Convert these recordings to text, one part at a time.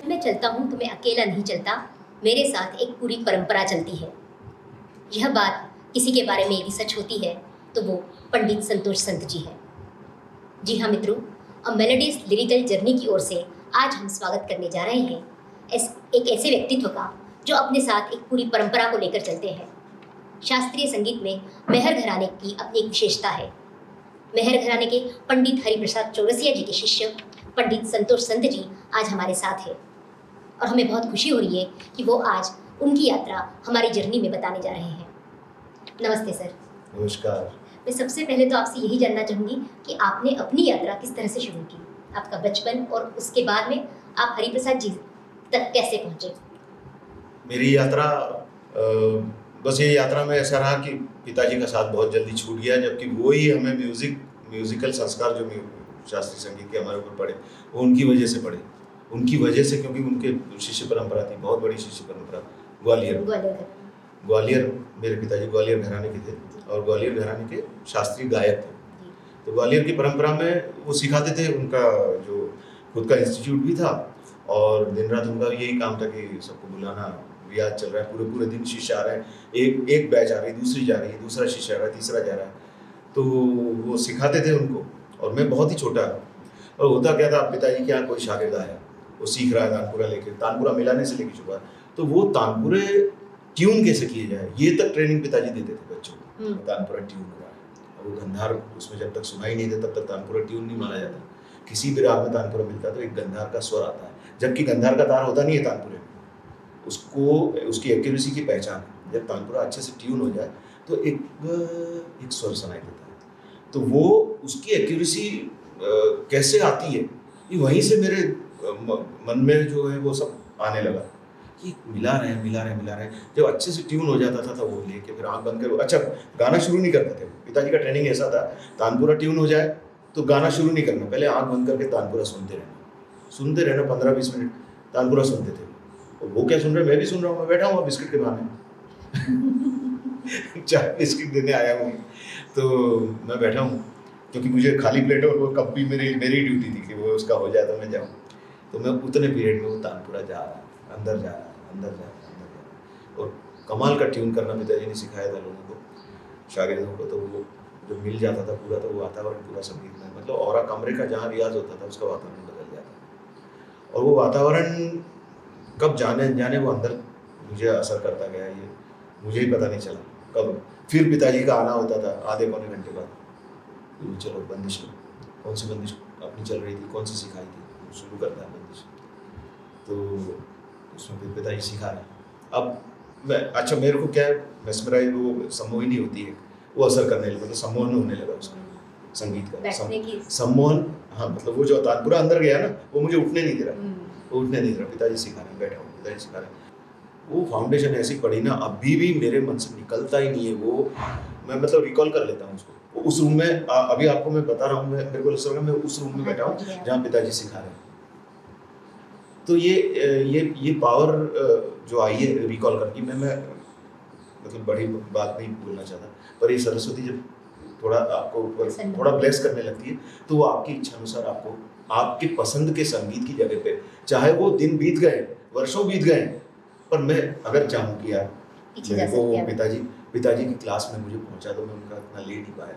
मैं चलता हूँ तो मैं अकेला नहीं चलता, मेरे साथ एक पूरी परंपरा चलती है। यह बात किसी के बारे में यदि सच होती है तो वो पंडित संतोष संत जी है। जी हाँ मित्रों, अ मेलोडियस लिरिकल जर्नी की ओर से आज हम स्वागत करने जा रहे हैं एक ऐसे व्यक्तित्व का जो अपने साथ एक पूरी परंपरा को लेकर चलते हैं। शास्त्रीय संगीत में मेहर घराने की अपनी एक विशेषता है। मेहर घराने के पंडित हरिप्रसाद चौरसिया जी के शिष्य पंडित संतोष संत जी आज हमारे साथ हैं और हमें बहुत खुशी हो रही है कि वो आज उनकी यात्रा हमारी जर्नी में बताने जा रहे हैं। नमस्ते सर। नमस्कार। मैं सबसे पहले तो आपसे यही जानना चाहूँगी कि आपने अपनी यात्रा किस तरह से शुरू की, आपका बचपन और उसके बाद में आप हरिप्रसाद जी तक कैसे पहुँचे? मेरी यात्रा बस ये यात्रा में ऐसा रहा कि पिताजी का साथ बहुत जल्दी छूट गया, जबकि वो ही हमें म्यूजिकल संस्कार जो शास्त्रीय संगीत के हमारे ऊपर पड़े वो उनकी वजह से पड़े। उनकी वजह से, क्योंकि उनके शिष्य परंपरा थी, बहुत बड़ी शिष्य परंपरा। ग्वालियर मेरे पिताजी ग्वालियर घराने के थे और ग्वालियर घराने के शास्त्रीय गायक थे। तो ग्वालियर की परंपरा में वो सिखाते थे। उनका जो खुद का इंस्टीट्यूट भी था और दिन रात उनका यही काम था कि सबको बुलाना, रियाज चल रहा है, पूरे दिन शिष्य आ रहे हैं, एक बैच आ रही, दूसरी जा रही है, दूसरा शिष्य आ रहा है, तीसरा जा रहा है। तो वो सिखाते थे उनको और मैं बहुत ही छोटा। और होता क्या था, पिताजी के यहाँ कोई शागिर्द आया, वो सीख रहा है तानपुरा लेके, तानपुरा मिलाने से लेके चुका है, तो वो तानपुरे ट्यून कैसे किए जाए ये तक ट्रेनिंग पिताजी देते थे बच्चों को। तानपुरा ट्यून हुआ है, वो गंधार उसमें जब तक सुनाई नहीं दे तब तक तानपुरा ट्यून नहीं माना जाता। किसी भी राग में तानपुरा मिलता तो एक गंधार का स्वर आता है, जबकि गंधार का तार होता नहीं है तानपुरे में। उसको उसकी एक्यूरेसी की पहचान है, जब तानपुरा अच्छे से ट्यून हो जाए तो एक स्वर सुनाई देता है। तो वो उसकी एक्यूरेसी कैसे आती है, ये वहीं से मेरे मन में जो है वो सब आने लगा कि मिला रहे। जब अच्छे से ट्यून हो जाता था तो वो लेके फिर आँख बंद कर, अच्छा गाना शुरू नहीं करते थे। पिताजी का ट्रेनिंग ऐसा था, तानपुरा ट्यून हो जाए तो गाना शुरू नहीं करना, पहले आँख बंद करके तानपुरा सुनते रहना 15-20 मिनट तानपुरा सुनते थे। और वो क्या सुन रहे, मैं भी सुन रहा हूँ, मैं बैठा हुआ बिस्किट के बहाने चाय बिस्किट देने आया हूँ तो मैं बैठा हूँ, क्योंकि मुझे खाली प्लेट और वो कप भी मेरी ड्यूटी थी कि वो उसका हो जाए तो मैं जाऊँ। तो मैं उतने पीरियड में वो तानपुरा जा रहा, अंदर जा रहा। और कमाल का ट्यून करना पिताजी ने सिखाया था लोगों को, शागिर्दों को। तो वो जो मिल जाता था पूरा, तो वो वातावरण पूरा संगीत में, मतलब और कमरे का जहाँ रियाज होता था उसका वातावरण बदल जाता। और वो वातावरण कब जाने वो अंदर मुझे असर करता गया, ये मुझे ही पता नहीं चला कब। फिर पिताजी का आना होता था आधे पौने घंटे बाद, चलो बंदिश कौन सी बंदिश अपनी चल रही थी, कौन सी सिखाई थी, शुरू करता है बंदिश। तो उसमें फिर पिताजी सिखा रहे। अब अच्छा मेरे को क्या है, मेस्मराइज वो सम्मोहिनी होती है, वो असर करने लगा, मतलब सम्मोहन होने लगा उसका संगीत का सम्मोहन। हाँ, मतलब वो जो तानपुरा अंदर गया ना, वो मुझे उठने नहीं दे रहा, पिताजी सिखा रहे, बैठा हूँ, पिताजी सिखा रहे। वो फाउंडेशन ऐसी पड़ी ना, अभी भी मेरे मन से निकलता ही नहीं है वो। मैं मतलब रिकॉल कर लेता हूँ उसको। उस रूम में अभी आपको मैं बता रहा हूँ, मेरे को लग रहा है मैं उस रूम में बैठा हूँ जहाँ पिताजी सिखा रहे हैं। तो ये पावर जो आई है रिकॉल करके, मैं मतलब बड़ी बात नहीं बोलना चाहता, पर ये सरस्वती जब थोड़ा आपको थोड़ा ब्लेस करने लगती है तो वो आपकी इच्छा अनुसार आपको आपके पसंद के संगीत की जगह पे, चाहे वो दिन बीत गए, वर्षों बीत गए, पर मैं अगर चाहूँ कि यार मेरे को पिताजी की क्लास में मुझे पहुँचा दो, मैं उनका इतना ले नहीं पाया,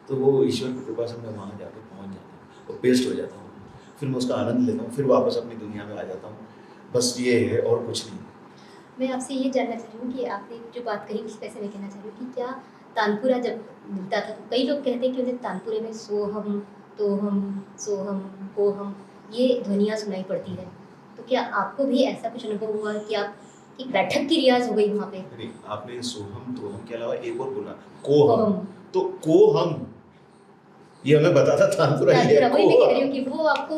तो वो ईश्वर की कृपा से मैं वहाँ जाके पहुँच जाता हूँ और पेस्ट हो जाता हूँ। फिर मैं उसका आनंद लेता हूँ, फिर वापस अपनी दुनिया में आ जाता हूँ। बस ये है और कुछ नहीं। मैं आपसे ये जानना चाहूँ कि आपने जो बात कही उस वैसे मैं कहना चाह रही हूँ कि क्या तानपुरा जब मिलता था तो कई लोग कहते हैं कि उन्हें तानपुरे में सोहम, तोहम, सोहम, ओहम ये ध्वनियाँ सुनाई पड़ती है। तो क्या आपको भी ऐसा कुछ अनुभव हुआ कि आपकी बैठक की रियाज हो गई वहाँ पे? नहीं, आपने सोहम तोहम के अलावा एक और बोला, कोहम। तो कोहम ये हमें बताता तानपुरा ही है। वही मैं कह रही हूँ कि वो आपको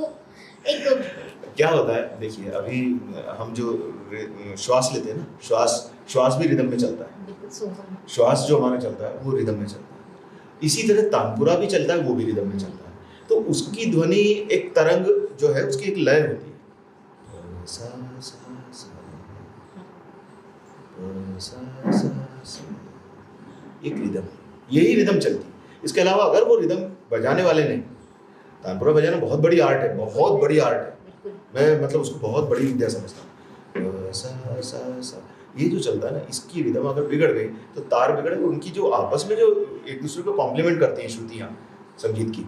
एक क्या होता है, देखिए अभी हम जो श्वास लेते हैं ना, श्वास भी रिदम में चलता है। श्वास जो हमारा चलता है वो रिदम में चलता है। इसी तरह तानपुरा भी चलता है, वो भी रिदम में चलता है। तो उसकी ध्वनि एक तरंग जो है, उसकी एक लय होती है, एक रिदम, यही रिदम चलती है। इसके अलावा अगर वो रिदम बजाने वाले नहीं, तानपुरा बजाना बहुत बड़ी आर्ट है, बहुत बड़ी आर्ट है। मैं मतलब उसको बहुत बड़ी विद्या समझता हूँ। सा सा सा ये जो चलता है ना, इसकी रिदम अगर बिगड़ गई तो तार बिगड़ गए। उनकी जो आपस में जो एक दूसरे को कॉम्प्लीमेंट करती हैं श्रुतियाँ संगीत की,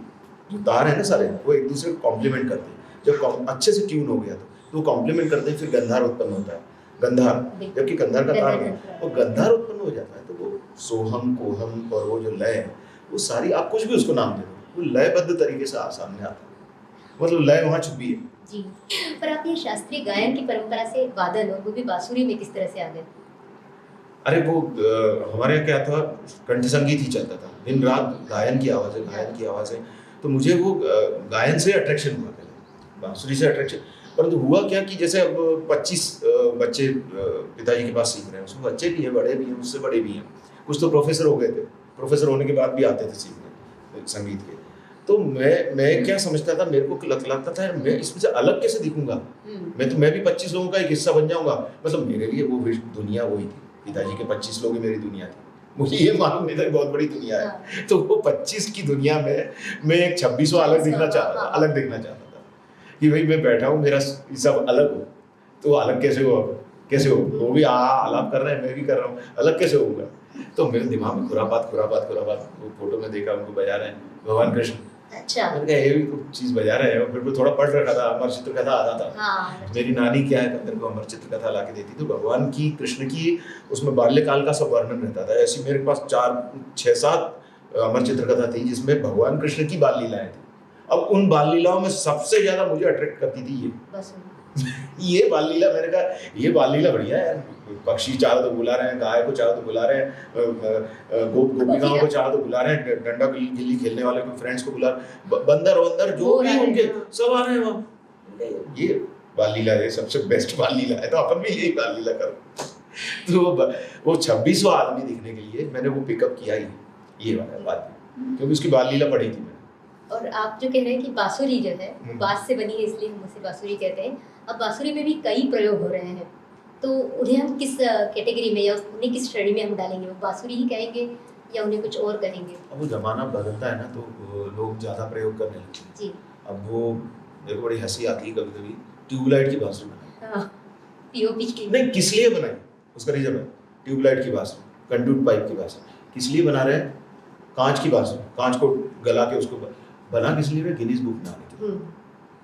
जो तार है ना सारे, वो एक दूसरे को कॉम्प्लीमेंट करते हैं। जब अच्छे से ट्यून हो गया तो वो कॉम्प्लीमेंट करते हैं, फिर गंधार उत्पन्न होता है। गंधार, जबकि गंधार का तार है, वो गंधार उत्पन्न हो जाता है। तो वो सोहम कोहम और वो जो लय है, वो सारी, आप कुछ भी उसको नाम दे दो, वो लयबद्ध तरीके से सामने आता है। मतलब लय वहाँ छुपी है। जी, पर आप ये शास्त्रीय गायन की परंपरा से वादन और वो भी बांसुरी में किस तरह से आ गए? अरे वो हमारे यहाँ क्या था, कंठ संगीत ही चलता था, दिन रात गायन की आवाज़ है। तो मुझे वो गायन से अट्रैक्शन हुआ, पहले बांसुरी से अट्रैक्शन। परंतु हुआ क्या कि जैसे अब 25 बच्चे पिताजी के पास सीख रहे हैं, उसमें बच्चे भी हैं, बड़े भी हैं, उससे बड़े भी हैं, कुछ तो प्रोफेसर हो गए थे, प्रोफेसर होने के बाद भी आते थे सीखने संगीत के। तो मैं क्या समझता था, मेरे को लगता था मैं इसमें से अलग कैसे दिखूंगा, मैं भी 25 लोगों का एक हिस्सा बन जाऊंगा। मतलब मेरे लिए वो दुनिया वही थी, पिताजी के 25 लोग ही मेरी दुनिया थी। मुझे ये मालूम नहीं था बहुत बड़ी दुनिया है। तो वो 25 की दुनिया में मैं एक 26वां अलग दिखना चाहता था, कि भाई मैं बैठा हूँ, मेरा सब अलग हो। तो अलग कैसे हो, वो भी आलाप कर रहे हैं, मैं भी कर रहा हूँ, अलग कैसे होऊंगा। तो मेरे दिमाग में खुरापात, वो फोटो में देखा उनको बजा रहे हैं भगवान कृष्ण। अच्छा, मैंने कहा ये भी कुछ चीज बजा रहे हैं। फिर थोड़ा पढ़ रखा था, अमर चित्र कथा आता था। हाँ, मेरी नानी क्या है, मेरे को अमर चित्र कथा ला के देती, तो भगवान की, कृष्ण की, उसमें बाल्यकाल का सब वर्णन रहता था। ऐसी मेरे पास 4-6-7 अमर चित्र कथा थी जिसमें भगवान कृष्ण की बाल लीलाएं थी। अब उन बाल लीलाओं में सबसे ज्यादा मुझे अट्रैक्ट करती थी ये ये बाल लीला। मैंने कहा ये बाल लीला बढ़िया है, पक्षी चाहो तो बुला रहे हैं, गाय को चाहो तो बुला रहे हैं, गोपिकाओं को चाहो तो बुला रहे हैं, डंडा गिल्ली खेलने वाले को, फ्रेंड्स को बुला, बंदर जो भी उनके सब आ रहे हैं वहाँ। ये बाल लीला है, सबसे बेस्ट बाल लीला है, तो अपन भी यही बाल लीला करो। तो वो 26वां आदमी दिखने के लिए मैंने वो पिकअप किया ही, ये वाला बात, क्योंकि उसकी बाल लीला पढ़ी थी मैंने। और आप जो कह रहे हैं कि बांसुरी जो है बांस से बनी है, इसलिए हम उसे बांसुरी कहते हैं। अब बांसुरी में भी कई प्रयोग हो रहे हैं, तो उन्हें हम किस कैटेगरी में या उन्हें किस श्रेणी में हम डालेंगे? वो बांसुरी ही कहेंगे या उन्हें कुछ और कहेंगे? अब वो जमाना बदलता है ना, तो लोग ज़्यादा प्रयोग करने लगते हैं। जी, अब वो मेरे को बड़ी हंसी आती है कभी कभी, ट्यूबलाइट की बांसुरी बनाई। हाँ, पीओपी की नहीं, किस लिए बनाई, उसका रीजन है। ट्यूबलाइट की बांसुरी, कंडक्ट पाइप की बांसुरी, किस लिए बना रहे हैं? कांच की बांसुरी, कांच को गला के उसको बना किस लिए? गिनीज बुक बनाने के लिए।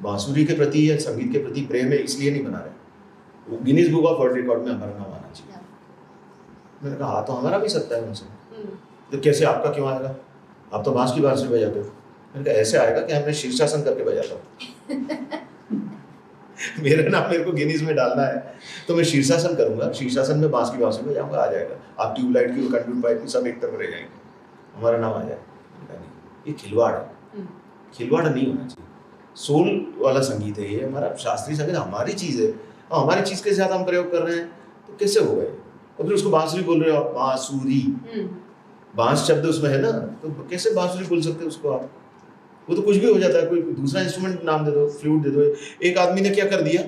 बांसुरी के प्रति या संगीत के प्रति प्रेम है, इसलिए नहीं बना रहे। वो Guinness book of world record में हमारा नाम आना चाहिए। मैंने कहा तो हमारा भी सकता है उनसे, तो कैसे आपका क्यों आएगा? आप तो बांस की बांसुरी बजाते हो। मैंने कहा ऐसे आएगा कि हमने शीर्षासन करके बजाता हूँ। मेरा नाम मेरे को गिनीज में डालना है तो मैं शीर्षासन करूंगा, शीर्षासन में बांस की बांसुरी बजाऊंगा, आ जाएगा। आप ट्यूबलाइट की, कंडक्ट पाइप की सब एक तरफ रह जाएंगे, हमारा नाम आ जाएगा। ये खिलवाड़ है, खिलवाड़ नहीं होना चाहिए। सोल वाला संगीत है ये, हमारा शास्त्रीय संगीत हमारी चीज़ है, और हमारी चीज़ के साथ हम प्रयोग कर रहे हैं, तो कैसे हो गए? और फिर उसको बांसुरी बोल रहे हो आप, बांसुरी, बांस शब्द उसमें है ना, तो कैसे बांसुरी बोल सकते हो उसको आप? वो तो कुछ भी हो जाता है, कोई दूसरा इंस्ट्रूमेंट नाम दे दो, फ्लूट दे दो। एक आदमी ने क्या कर दिया,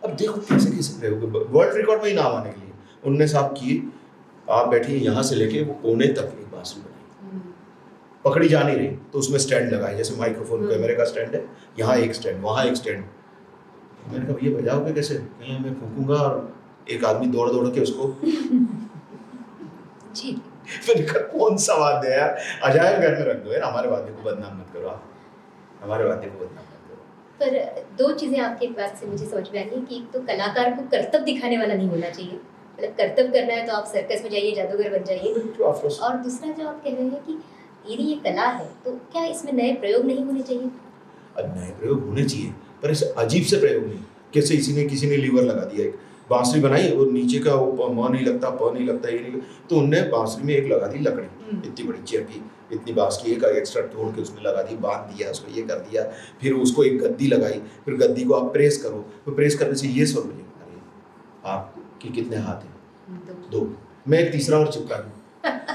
अब देखो कैसे कैसे प्रयोग, वर्ल्ड रिकॉर्ड में ही नाम आने के लिए उनने साहब किए। आप बैठिए, यहाँ से लेके वो कोने तक एक बांसुरी बनाई, पकड़ी जा नहीं रही, तो उसमें स्टैंड लगाए, जैसे माइक्रोफोन कैमरे का स्टैंड है, यहाँ एक स्टैंड, वहाँ एक स्टैंड। मैंने कहा ये बजाओगे कैसे? कहीं मैं फूकूंगा और एक आदमी दौड़ दौड़ के उसको जी, मैंने कहा कौन सा वाद्य है यार, अजायब घर में रख दो यार, हमारे वाद्य को बदनाम मत करो, आप हमारे वाद्य को बदनाम मत करो। पर दो चीज़ें आपके बात से मुझे समझ में आई कि एक तो कलाकार को कर्तव्य दिखाने वाला नहीं होना चाहिए, मतलब कर्तव्य करना है तो आप सर्कस में जाइए, जादूगर बन जाइए। और दूसरा जो आप कह रहे हैं कि यदि ये कला है तो क्या इसमें नए प्रयोग नहीं होने चाहिए? नए प्रयोग होने चाहिए, पर इसे अजीब से प्रयोग नहीं। कैसे किसी ने लीवर लगा दिया, एक बांसुरी बनाई और नीचे का वो म नहीं लगता, प नहीं लगता, ये नहीं, तो उनने बांसुरी में एक लगा दी लकड़ी, इतनी बड़ी चेयर की, इतनी बांस की, एक एक्स्ट्रा तोड़ के उसमें लगा दी, बांध दिया उसको, ये कर दिया, फिर उसको एक गद्दी लगाई, फिर गद्दी को आप प्रेस करो, तो प्रेस करने से ये स्वर बजेगा। अरे आपके कितने हाथ हैं? 2, मैं एक तीसरा और चिपका दूं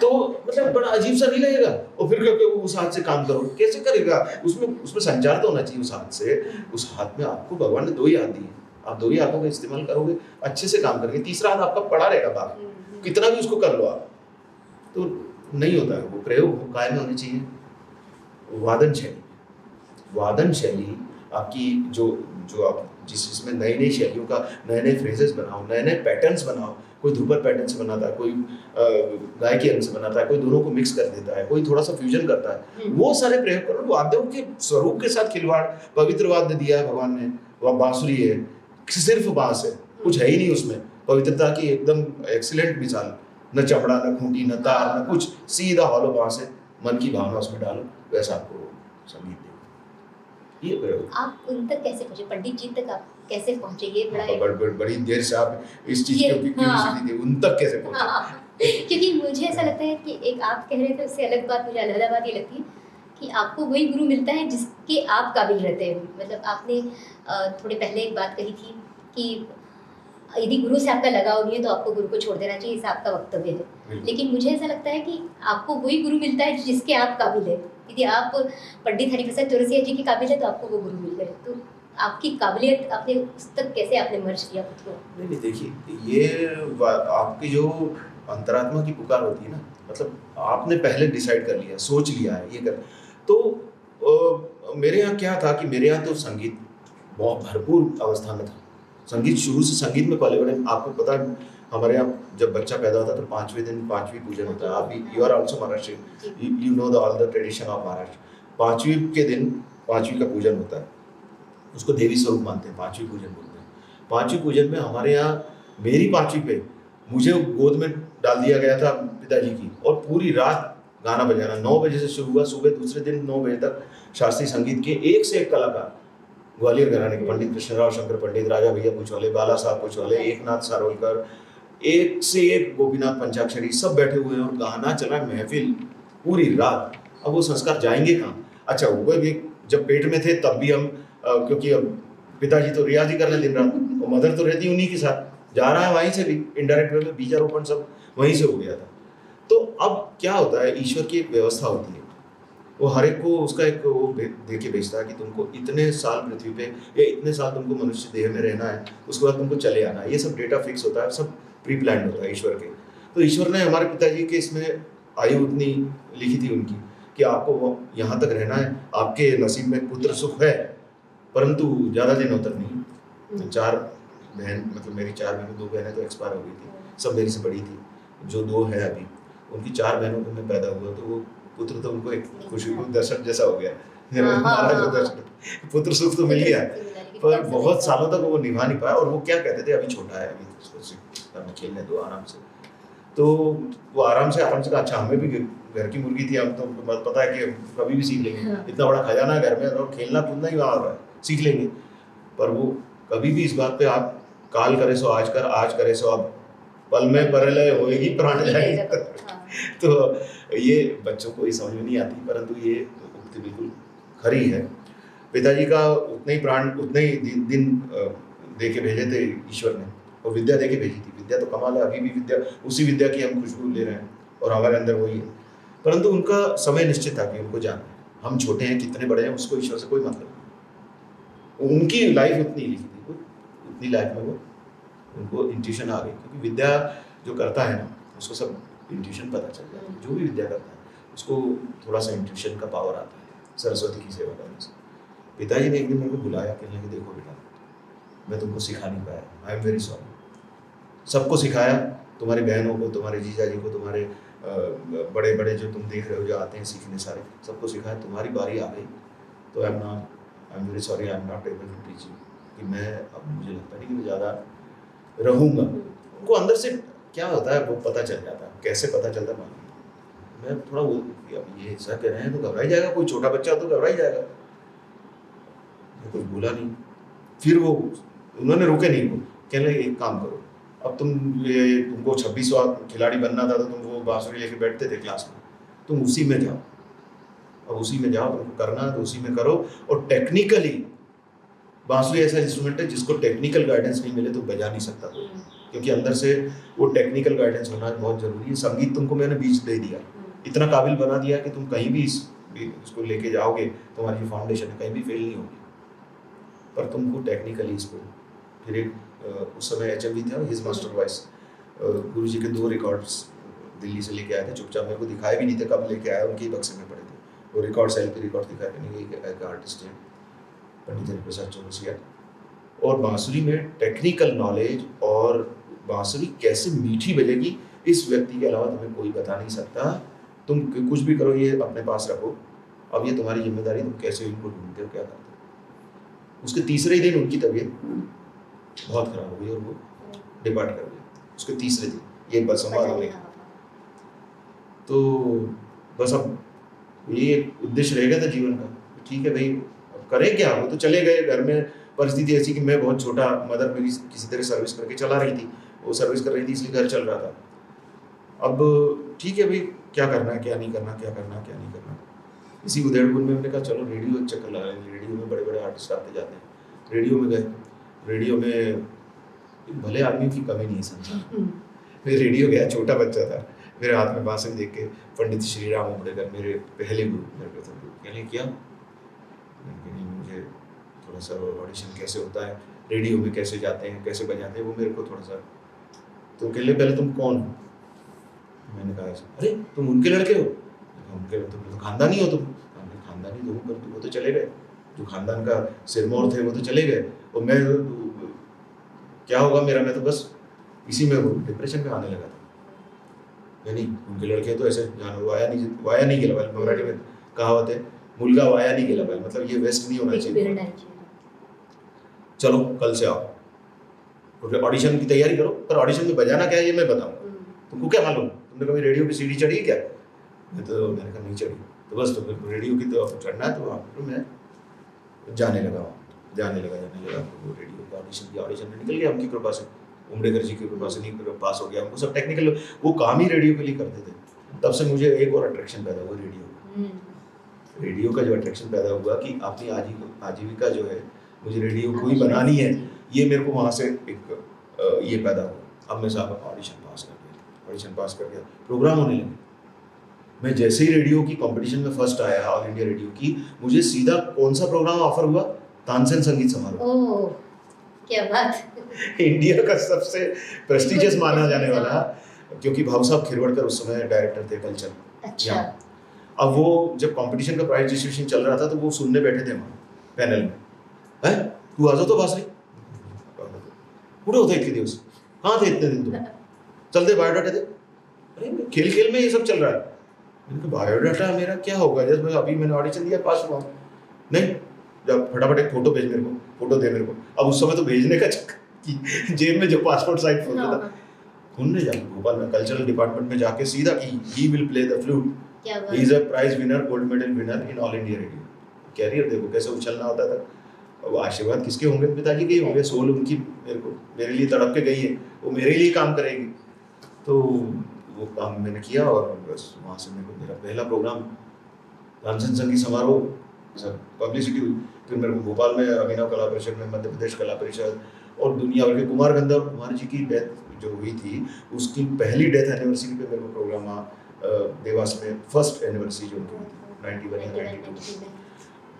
तो मतलब बड़ा अजीब सा नहीं लगेगा। और फिर क्योंकि उस हाथ से काम करो, कैसे करेगा? उसमें संचार तो होना चाहिए उस हाथ से। उस हाथ में आपको भगवान ने 2 ही हाथ दिए, आप 2 ही हाथों का इस्तेमाल करोगे, अच्छे से काम करेंगे, तीसरा हाथ आपका पड़ा रहेगा बाहर, कितना भी उसको कर लो आप, तो नहीं होता है वो प्रयोग। काय में होनी चाहिए वादन शैली। वादन शैली आपकी जो आप जिसमें नई नई शैलियों का नए नए फ्रेजेस बनाओ, नए नए पैटर्न्स बनाओ। कोई ध्रुपद पैटर्न से बनाता है, कोई गायकी अंग से बनाता है, कोई दोनों को मिक्स कर देता है, कोई थोड़ा सा फ्यूजन करता है। वो सारे प्रयोग करो। वाद्यों के स्वरूप के साथ खिलवाड़, पवित्र वाद्य दिया है भगवान ने, वह बांसुरी है, सिर्फ बांस है, कुछ है ही नहीं उसमें। पवित्रता की एकदम एक्सीलेंट मिसाल, न चमड़ा, न खूंटी, न तार, न कुछ, सीधा हॉलो बांस है। मन की भावना उसमें डालो, वैसा आपको संगीत देगा। ये प्रयोग। आप उन तक कैसे पहुंचे, पंडित जी तक आप कैसे पहुंचे? ये बड़ा बड़ी देर से आप इस चीज ये, की क्यूरियोसिटी थी, उन तक कैसे पहुंचे? हाँ, क्योंकि मुझे ऐसा लगता है कि एक आप कह रहे थे, उससे अलग बात मुझे अलग बात ये लगती है कि आपको वही गुरु मिलता है जिसके आप काबिल रहते हैं। मतलब आपने थोड़े पहले एक बात कही थी कि यदि गुरु से आपका लगाव नहीं है तो आपको गुरु को छोड़ देना चाहिए, ऐसा आपका वक्तव्य है। लेकिन मुझे ऐसा लगता है कि आपको वही गुरु मिलता है जिसके आप काबिल है। यदि आप पंडित हरिप्रसाद चौरसिया जी के काबिल है तो आपको वो गुरु मिल गए। तो आपकी काबिलियत आपने उस तक कैसे आपने मर्ज किया खुद को? नहीं देखिए, ये आपकी जो अंतरात्मा की पुकार होती है ना, मतलब आपने पहले डिसाइड कर लिया, सोच लिया है ये कर। तो मेरे यहाँ क्या था कि मेरे यहाँ तो संगीत बहुत भरपूर अवस्था में था। संगीत शुरू से, संगीत में पले बड़े, आपको पता है हमारे यहाँ जब बच्चा पैदा होता है तो 5वें दिन 5वीं पूजन होता है। आप भी, you are also Maharashtra, you know the all the tradition of Maharashtra. 5वीं के दिन 5वीं का पूजन होता है, उसको देवी स्वरूप मानते हैं, 5वीं पूजन बोलते हैं। 5वीं पूजन में हमारे यहाँ, मेरी 5वीं पे मुझे गोद में डाल दिया गया था पिताजी की, और पूरी रात गाना बजाना। 9 बजे से शुरू हुआ, सुबह दूसरे दिन 9 बजे तक शास्त्रीय संगीत के एक से एक कलाकार, ग्वालियर घराने के पंडित कृष्णराव शंकर पंडित, राजा भैया पुचौले, बाला साहब पुचौले, एकनाथ सारोलकर, एक से एक गोपीनाथ पंचाक्षरी, सब बैठे हुए हैं और गाना चला, महफिल पूरी रात। अब वो संस्कार जाएंगे कहाँ? अच्छा, वो भी जब पेट में थे तब भी हम, क्योंकि अब पिताजी तो रियाज ही कर रहे दिन रात, और मदर तो रहती उन्हीं के साथ, जा रहा है वहीं से भी इनडायरेक्ट वे में, बीजारोपण सब वहीं से हो गया था। तो अब क्या होता है, ईश्वर की एक व्यवस्था होती है, वो हर एक को उसका एक वो दे के भेजता है कि तुमको इतने साल पृथ्वी पे या इतने साल तुमको मनुष्य देह में रहना है, उसके बाद तुमको चले आना है। ये सब डेटा फिक्स होता है, सब प्री प्लान होता है ईश्वर के। तो ईश्वर ने हमारे पिताजी के इसमें आयु उतनी लिखी थी उनकी कि आपको वो यहाँ तक रहना है, आपके नसीब में पुत्र सुख है, परंतु ज़्यादा दिनों तक नहीं। 4 बहन, मतलब मेरी 4 बहनें, 2 बहनें तो एक्सपायर हो गई थी, सब मेरी से बड़ी थी। जो 2 है अभी, उनकी 4 बहनों को मैं पैदा हुआ तो वो पुत्र तो उनको एक खुशी को दर्शन जैसा हो गया, महाराज जो दर्शन, पुत्र सुख तो मिल गया, पर बहुत सालों तक वो निभा नहीं पाया। और वो क्या कहते थे, अभी छोटा है, अभी उसको खेलने दो आराम से। तो वो आराम से कहा, अच्छा हमें भी घर की मुर्गी थी, हम तो पता है कि कभी भी सीख लेंगे, इतना बड़ा खजाना है घर में, और खेलना कूदना ही वहाँ हो रहा है, सीख लेंगे। पर वो कभी भी इस बात पे, आप काल करे सो आज कर, आज करे सो अब, पल में परलय होएगी प्राण जाएगी। तो ये बच्चों को ये समझ में नहीं आती, परंतु ये उक्ति बिल्कुल खरी है। पिताजी का उतने ही प्राण, उतने ही दिन दे के भेजे थे ईश्वर ने, और विद्या दे के भेजी थी। विद्या तो कमाल है, अभी भी विद्या, उसी विद्या की हम खुशबू ले रहे हैं और हमारे अंदर वही है। परंतु उनका समय निश्चित था कि उनको जाना है। हम छोटे हैं, कितने बड़े हैं, उसको ईश्वर से कोई मतलब नहीं। उनकी लाइफ उतनी लिखी थी, उतनी लाइफ में वो उनको इंट्यूशन आ गई, क्योंकि विद्या जो करता है ना, उसको सब इंट्यूशन पता चल जाता है। जो भी विद्या करता है उसको थोड़ा सा इंट्यूशन का पावर आता है, सरस्वती की सेवा करने से। पिताजी ने एक दिन मेरे को बुलाया, कहने लगे देखो बेटा, मैं तुमको सिखा नहीं पाया, आई एम वेरी सॉरी। सबको सिखाया, तुम्हारी बहनों को, तुम्हारे जीजा जी को, तुम्हारे बड़े बड़े जो तुम देख रहे हो जो आते हैं सीखने, सारे सबको सिखाया, तुम्हारी बारी आ गई तो I am very sorry, I am not able to teach you, कि मैं, अब मुझे लगता नहीं कि मैं ज़्यादा रहूँगा। उनको अंदर से क्या होता है वो पता चल जाता है। कैसे पता चलता है, मैं थोड़ा वो, अब ये सर कह रहे हैं तो घबराई जाएगा, कोई छोटा बच्चा तो घबराई जाएगा। मैं कुछ बोला नहीं। फिर वो, उन्होंने रोके नहीं, वो कहने लगे एक काम करो, अब तुमको 26वां खिलाड़ी बनना था तो तुम वो बांसुरी लेके बैठते थे क्लास में, तुम उसी में जाओ, अब उसी में जाओ, तुमको करना है तो उसी में करो। और टेक्निकली बांसुरी ऐसा इंस्ट्रूमेंट है जिसको टेक्निकल गाइडेंस नहीं मिले तो बजा नहीं सकता, क्योंकि अंदर से वो टेक्निकल गाइडेंस होना बहुत जरूरी है। संगीत तुमको मैंने बीज दे दिया, इतना काबिल बना दिया कि तुम कहीं भी इसको लेके जाओगे, तुम्हारी जो फाउंडेशन है कहीं भी फेल नहीं होगी, पर तुमको टेक्निकली इसको। फिर एक उस समय HMV था, हिज मास्टर वॉइस, गुरु जी के 2 रिकॉर्ड्स दिल्ली से लेके आए थे, चुपचाप मेरे को दिखाए भी नहीं थे कब लेके आए, उनके ही बक्से में पड़े थे वो रिकॉर्ड, LP रिकॉर्ड दिखाए नहीं। एक आर्टिस्ट है पंडित हरिप्रसाद चौरसिया, और बांसुरी में टेक्निकल नॉलेज और बांसुरी कैसे मीठी बजेगी इस व्यक्ति के अलावा तुम्हें कोई बता नहीं सकता। तुम कुछ भी करो, ये अपने पास रखो, अब ये तुम्हारी जिम्मेदारी, तुम कैसे इनको ढूंढते हो, क्या करते हो। उसके तीसरे ही दिन उनकी तबीयत बहुत खराब हो गई और वो डिपार्ट कर गए उसके तीसरे दिन, ये बस संवाद होने का। तो बस अब ये एक उद्देश्य रह गया था जीवन का, ठीक है भाई अब करें क्या। वो तो चले गए, घर में परिस्थिति ऐसी कि मैं बहुत छोटा, मदर मेरी किसी तरह सर्विस करके चला रही थी, वो सर्विस कर रही थी इसलिए घर चल रहा था। अब ठीक है भाई क्या करना है, क्या नहीं करना, क्या करना क्या नहीं करना। इसी उदयपुर में मैंने कहा चलो रेडियो एक चक्कर लगा लेंगे, रेडियो में बड़े बड़े आर्टिस्ट आते जाते हैं। रेडियो में गए, रेडियो में भले आदमियों की कमी नहीं समझा। मैं रेडियो गया, छोटा बच्चा था, मेरे हाथ में बांसुरी देख के पंडित श्री राम उमड़ेकर मेरे पहले गुरु मेरे को थे, कहने क्या नहीं मुझे थोड़ा सा ऑडिशन कैसे होता है, रेडियो में कैसे जाते हैं, कैसे बजाते हैं, वो मेरे को थोड़ा सा। तो कहले पहले तुम कौन हो? मैंने कहा ऐसा, अरे तुम उनके लड़के हो? उनके तुम तो खानदानी हो तुम। हमने खानदानी तो हूँ, पर वो तो चले गए, जो खानदान का सिरमौर थे वो तो चले गए, और मैं क्या होगा मेरा, मैं तो बस इसी में वो डिप्रेशन में आने लगा था। यानी उनके लड़के तो ऐसे जानो वाया नहीं गेला पाहिजे, मराठी में कहावत है, मुलगा वाया नहीं गेला पाहिजे, मतलब ये वेस्ट नहीं होना चाहिए। चलो कल से आओ, ऑडिशन की तैयारी करो, पर ऑडिशन में बजाना क्या है ये मैं बताऊंगा, तुमको क्या मालूम, तुमने कभी रेडियो की सीढ़ी चढ़ी है क्या? मैंने कहा नहीं चढ़ी। तो बस तो फिर रेडियो की तो चढ़ना है, तो वहाँ पर मैं जाने लगा तो रेडियो का ऑडिशन में निकल गया उनकी कृपा से, उमड़ेकर जी की कृपा से नहीं पास हो गया। हमको सब टेक्निकल वो काम ही रेडियो के लिए करते थे। तब से मुझे एक और अट्रैक्शन पैदा हुआ रेडियो का जो अट्रैक्शन पैदा हुआ कि अपनी आजीविका जो है मुझे रेडियो को ही बनानी है, ये मेरे को वहाँ से एक ये पैदा हुआ। अब मैं साहब ऑडिशन पास कर गया, प्रोग्राम होने लगे। मैं जैसे ही रेडियो की कंपटीशन में फर्स्ट आया, ऑल इंडिया रेडियो की, मुझे सीधा कौन सा प्रोग्राम ऑफर हुआ? तानसेन संगीत समारोह। ओह क्या बात। इंडिया का सबसे प्रेस्टिजियस माना जाने वाला, क्योंकि भाऊ साहब खिरवड़कर उस समय डायरेक्टर थे कल्चर। अच्छा। अब वो जब कंपटीशन का प्राइज डिस्ट्रीब्यूशन चल रहा था तो वो सुनने बैठे थे वहाँ पैनल में, है तू आ जाओ तो बासरी कुठे होता इतने दिवस, कहाँ थे इतने दिन तुम, चलते बायोडाटा थे। अरे खेल में ये सब चल रहा है। मैंने कहा बायोडाटा मेरा क्या होगा, जैसे अभी मैंने ऑडिशन दिया, पास हुआ नहीं, जब फटाफट एक फोटो भेज मेरे को, फोटो दे मेरे को। अब उस समय तो भेजने का कि जेब में जो पासपोर्ट साइज फोटो था, उनने जाके भोपाल में कल्चरल डिपार्टमेंट में जाके सीधा कि he will play the flute, he is a prize winner, gold medal winner in all India radio. Career देखो कैसे उछलना होता था। अब आशीर्वाद किसके होंगे? पिताजी के ही होंगे। सोल उनकी मेरे लिए तड़प के गई है, वो मेरे लिए काम करेगी। तो वो काम मैंने किया और बस वहाँ से मेरे को मेरा पहला प्रोग्राम तानसेन संगीत समारोह सब पब्लिसिटी हुई। फिर मेरे को भोपाल में अभिनव कला परिषद में, मध्य प्रदेश कला परिषद और दुनिया भर के कुमार गंधर्व कुमार जी की डेथ जो हुई थी, उसकी पहली डेथ एनिवर्सरी पे मेरे को प्रोग्राम देवास में फर्स्ट एनिवर्सरी जो उनकी थी 91 या 92,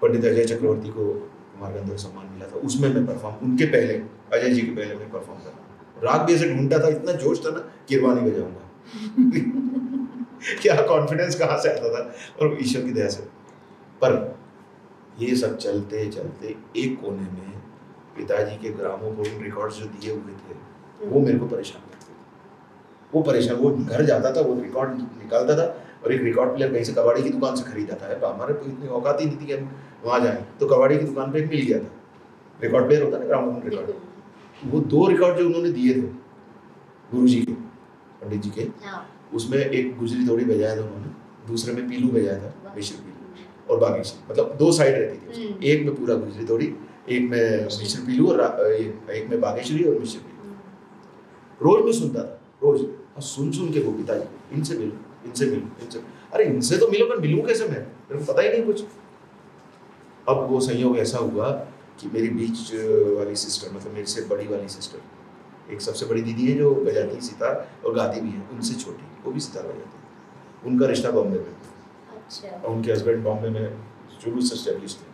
पंडित अजय चक्रवर्ती को कुमार गंधर्व सम्मान मिला था, उसमें मैं परफॉर्म, उनके पहले अजय जी के पहले मैं परफॉर्म कर रहा। राग भी ऐसे ढूंढता था, इतना जोश था ना, किरवानी बजाऊंगा। क्या कॉन्फिडेंस कहाँ से आता था, और ईश्वर की दया से। पर ये सब चलते चलते एक कोने में पिताजी के ग्रामोफोन रिकॉर्ड्स जो दिए हुए थे वो मेरे को परेशान करते थे। वो परेशान, वो घर जाता था, वो रिकॉर्ड निकालता था और एक रिकॉर्ड प्लेयर कहीं से कबाड़ी की दुकान से खरीदा था। हमारे तो इतनी औकात ही नहीं थी कि हम वहाँ जाएं, तो कबाड़ी की दुकान पे एक मिल गया था रिकॉर्ड प्लेयर, होता ना ग्रामोफोन रिकॉर्ड। वो 2 रिकॉर्ड जो उन्होंने दिए थे गुरु जी के, पंडित जी के, उसमें एक गुजरी थोड़ी बजाया था उन्होंने, दूसरे में पीलू बजाया था, मिश्र पीलू और बागेश्वरी, मतलब 2 साइड रहती थी, एक में पूरा गुजरी थोड़ी, एक में मिश्र पीलू और एक में बागेश्वरी और मिश्र पीलू। रोज मैं सुनता था, रोज, और सुन के वो पिताजी इनसे मिलो, अरे इनसे तो मिलो, पर मिलूं कैसे मैं, मेरे को पता ही नहीं कुछ। अब वो संयोग ऐसा हुआ कि मेरी बीच वाली सिस्टर, मतलब मेरे से बड़ी वाली सिस्टर, एक सबसे बड़ी दीदी है जो बजाती है सितार और गाती भी है, उनसे छोटी वो भी सितार बजाती है, उनका रिश्ता बॉम्बे में। अच्छा। और उनके हस्बैंड बॉम्बे में शुरू से एस्टेब्लिश थे।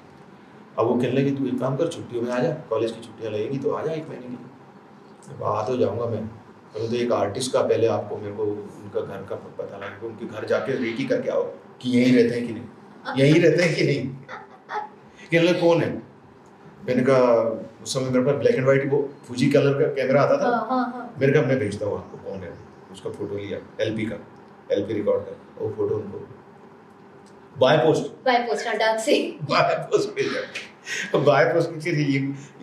अब वो कहने लगे तू एक काम कर, छुट्टियों में आ जा, कॉलेज की छुट्टियाँ लगेगी तो आ जा 1 महीने की। आ तो जाऊँगा मैं, परंतु एक आर्टिस्ट का पहले आपको मेरे को उनका घर का पता लगेगा, उनके घर जाके रेकी करके आओ कि यहीं रहते हैं कि नहीं, यहीं रहते हैं कि नहीं। कहने लगे कौन है? मैंने कहा उस समय मेरे पास ब्लैक एंड व्हाइट वो फूजी कलर का कैमरा आता था। हाँ। मेरे कहा मैं भेजता हूँ आपको, कौन है, उसका फोटो लिया, एलपी रिकॉर्ड कर, वो फोटो उनको बाय पोस्ट हाँ, डाक से। बाय पोस्ट भेजा। बाय पोस्ट के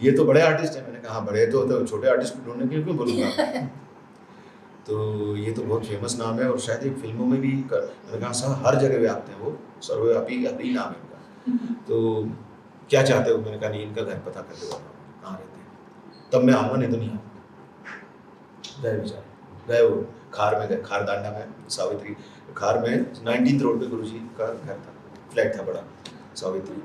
ये तो बड़े आर्टिस्ट हैं। मैंने कहा हाँ बड़े तो छोटे आर्टिस्ट को ढूंढने के लिए क्यों बोलूँगा। तो ये तो बहुत फेमस नाम है और शायद एक फिल्मों में भी मैंने कहा सर हर जगह व्याप्त हैं, वो सर्वव्यापी ही नाम है उनका। तो क्या चाहते हो, मैंने कहा नहीं इनका घर पता कर दो कहाँ रहते हैं, तब मैं आऊँगा, नहीं तो नहीं आऊँगा। गए बेचारे, गए वो खार में गए, खारदांडा में सावित्री, खार में 19th रोड पे गुरुजी का घर था, फ्लैट था बड़ा सावित्री,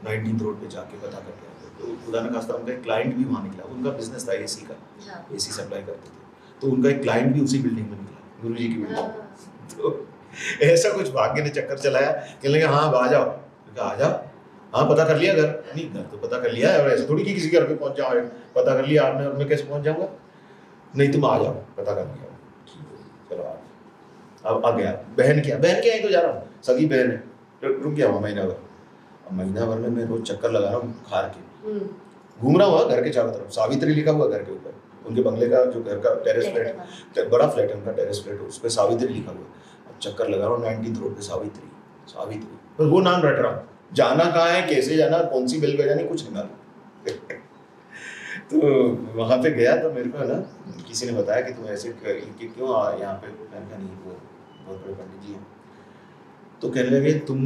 19th रोड पे जाके पता करके आए। तो खुदा न खास्ता उनका एक क्लाइंट भी वहाँ निकला, उनका बिजनेस था एसी का, हाँ। एसी सप्लाई करते थे, तो उनका एक क्लाइंट भी उसी बिल्डिंग में निकला, गुरुजी की बिल्डिंग। तो ऐसा कुछ भाग्य ने चक्कर चलाया, कहने लगे हाँ अब आ जाओ। मैंने कहा आ जाओ, हाँ पता कर लिया घर, नहीं घर तो पता कर लिया है, और ऐसे थोड़ी कि किसी घर पे पहुंच जाओ, पता कर लिया आपने और मैं कैसे पहुंच जाऊंगा, नहीं तुम आ जाओ पता कर लिया। ठीक है चलो अब आ गया। बहन क्या ही तो जा रहा हूँ, सगी बहन है, रुक गया वहाँ महीना भर। अब महीना भर में मैं रोज चक्कर लगा रहा हूँ खार के, घूम रहा हुआ घर के चारों तरफ, सावित्री लिखा हुआ घर के ऊपर, उनके बंगले का जो घर का टेरेस फ्लैट, बड़ा फ्लैट है उनका, टेरेस फ्लैट, उस पर सावित्री लिखा हुआ। अब चक्कर लगा रहा हूँ 19th रोड पे सावित्री, बस वो नाम रट रहा हूँ, जाना कहाँ है, कैसे जाना, कौन सी बेल बजानी, कुछ नहीं मालूम। तो वहाँ पे गया तो मेरे को ना किसी ने बताया कि तुम ऐसे क्यों यहाँ पे, मैंने कहा नहीं वो बहुत बड़े पंडित जी हैं। तो कहने लगे तुम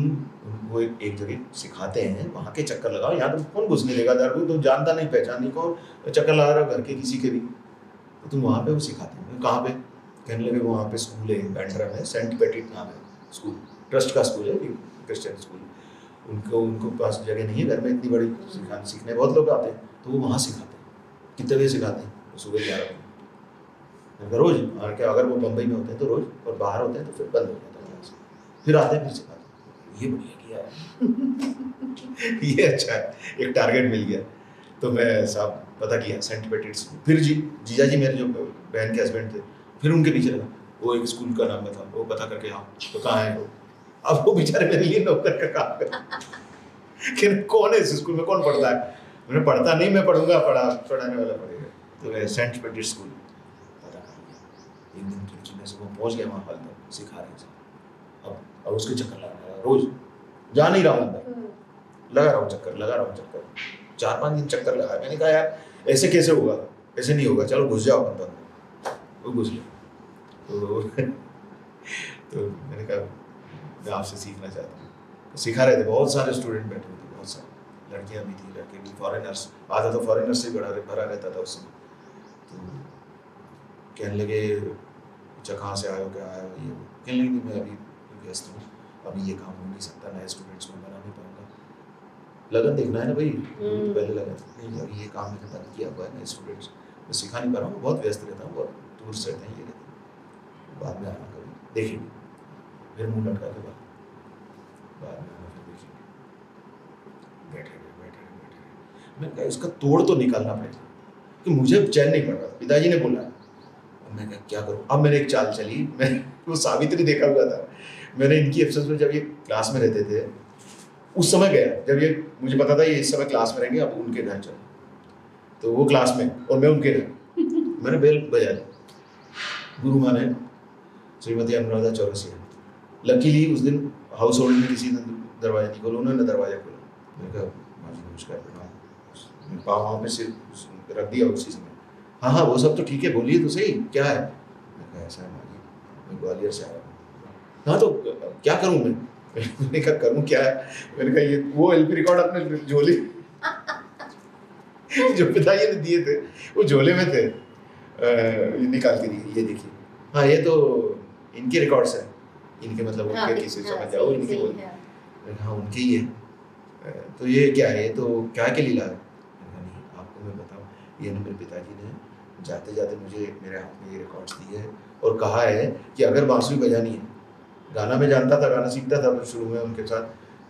वो एक जगह सिखाते हैं, वहाँ के चक्कर लगाओ, यहाँ तो कौन घुसने देगा दर को, तुम जानता नहीं पहचान नहीं कौन, चक्कर लगा रहा हो घर के किसी के भी, तो तुम वहाँ पे वो सिखाते हैं। कहाँ पे, कहने लगे वहाँ पे स्कूल है बैंड्रा में, सेंट पैट्रिक नाम है स्कूल, ट्रस्ट का स्कूल है, क्रिश्चियन स्कूल, उनको पास जगह नहीं है घर में इतनी बड़ी, सीखने बहुत लोग आते हैं, तो वो वहाँ सिखाते हैं। कितने बजे सिखाते हैं, सुबह 11 बजे रोज, और क्या अगर वो बम्बई में होते हैं तो रोज, और बाहर होते हैं तो फिर बंद हो जाता है, फिर आते हैं फिर सिखाते हैं। ये बढ़िया किया है। ये अच्छा है, एक टारगेट मिल गया। तो मैं साहब पता किया सेंट पैट्रिक्स, फिर जीजा जी मेरे जो बहन के हस्बैंड थे, फिर उनके पीछे लगा, वो एक स्कूल का नाम था, वो पता करके आओ, तो कहाँ है वो, अब वो बेचारे मेरे लिए नौकर का काम कर कि कौन है इस स्कूल में, कौन पढ़ता है, मैंने पढ़ता नहीं, मैं पढ़ूंगा, पढ़ाने वाला पढ़ेगा। तो मैं सेंट पैट्रिक्स स्कूल पता कर लिया, एक दिन खिड़की में से वो पहुँच गया वहाँ हाल तक, सिखा रहे थे। अब उसके चक्कर लगा रहा रोज, जा नहीं रहा हूँ अंदर, लगा रहा हूँ चक्कर 4-5 दिन चक्कर लगा। मैंने कहा यार ऐसे कैसे होगा, ऐसे नहीं होगा, चलो घुस जाओ अंदर, वो घुस गया। तो मैंने कहा मैं आपसे सीखना चाहता हूँ, तो सिखा रहे थे, बहुत सारे स्टूडेंट बैठे थे, बहुत सारे लड़कियाँ भी थी, लड़के भी, फॉरेनर्स, आधा तो फॉरेनर्स से भरा रहता था उस समय। तो कहने लगे अच्छा कहाँ से आए हो, क्या आए हो, ये कहने लगे मैं अभी व्यस्त हूँ, अभी ये काम हो नहीं सकता, नए स्टूडेंट्स को बना नहीं पाऊंगा, लगन देखना है ना भाई, पहले लगन नहीं, अभी ये काम मैंने बंद किया हुआ है, नए स्टूडेंट्स मैं सिखा नहीं पा रहा हूँ, बहुत व्यस्त रहता हूँ, बहुत दूर से रहते हैं, ये रहते हैं, बाद में आना कभी देखेंगे, फिर मुँह लटका के बाद में आना, फिर देखेंगे। बैठे रहे, मैंने कहा इसका तोड़ तो निकालना पड़ेगा, कि मुझे चैन नहीं पड़ रहा, पिताजी ने बोला, मैं क्या करूँ, अब मैंने एक चाल चली, मैं वो सावित्री देखा हुआ था, मैंने इनकी एब्सेंस में जब ये क्लास में रहते थे उस समय गया, जब ये मुझे पता था ये इस समय क्लास में रहेंगे, अब उनके घर चलो, तो वो क्लास में और मैं उनके घर, मैंने बेल बजा ली, गुरु माँ ने श्रीमती अनुराधा चौरसिया, लकीली उस दिन हाउस होल्ड में किसी ने दरवाजा नहीं खोला, उन्होंने दरवाजा खोला, मैंने कहा माँ जी नमस्कार प्रणाम, पाँव वहाँ पे सिर रख दिया उसी समय, हाँ वो सब तो ठीक है, बोलिए तो सही क्या है, मैंने कहा ऐसा है माँ जी, मैं ग्वालियर से आया हूँ, हाँ तो क्या करूँ मैंने कहा करूँ क्या है, मैंने कहा ये वो एलपी रिकॉर्ड अपने झोले जो पिताजी ने दिए थे वो झोले में थे, निकाल के दिए, ये देखिए, हाँ ये तो इनके रिकॉर्ड्स हैं, इनके मतलब उनके किसी समझ जाओ, इनके बोल, हाँ उनके ही है, तो ये क्या है, ये तो क्या के लीला है, नहीं आपको मैं बताऊँ, ये ना मेरे पिताजी ने जाते जाते मुझे मेरे हाथ में ये रिकॉर्ड्स दिए है और कहा है कि अगर बांसुरी बजानी है, गाना में जानता था, गाना सीखता था शुरू में उनके साथ,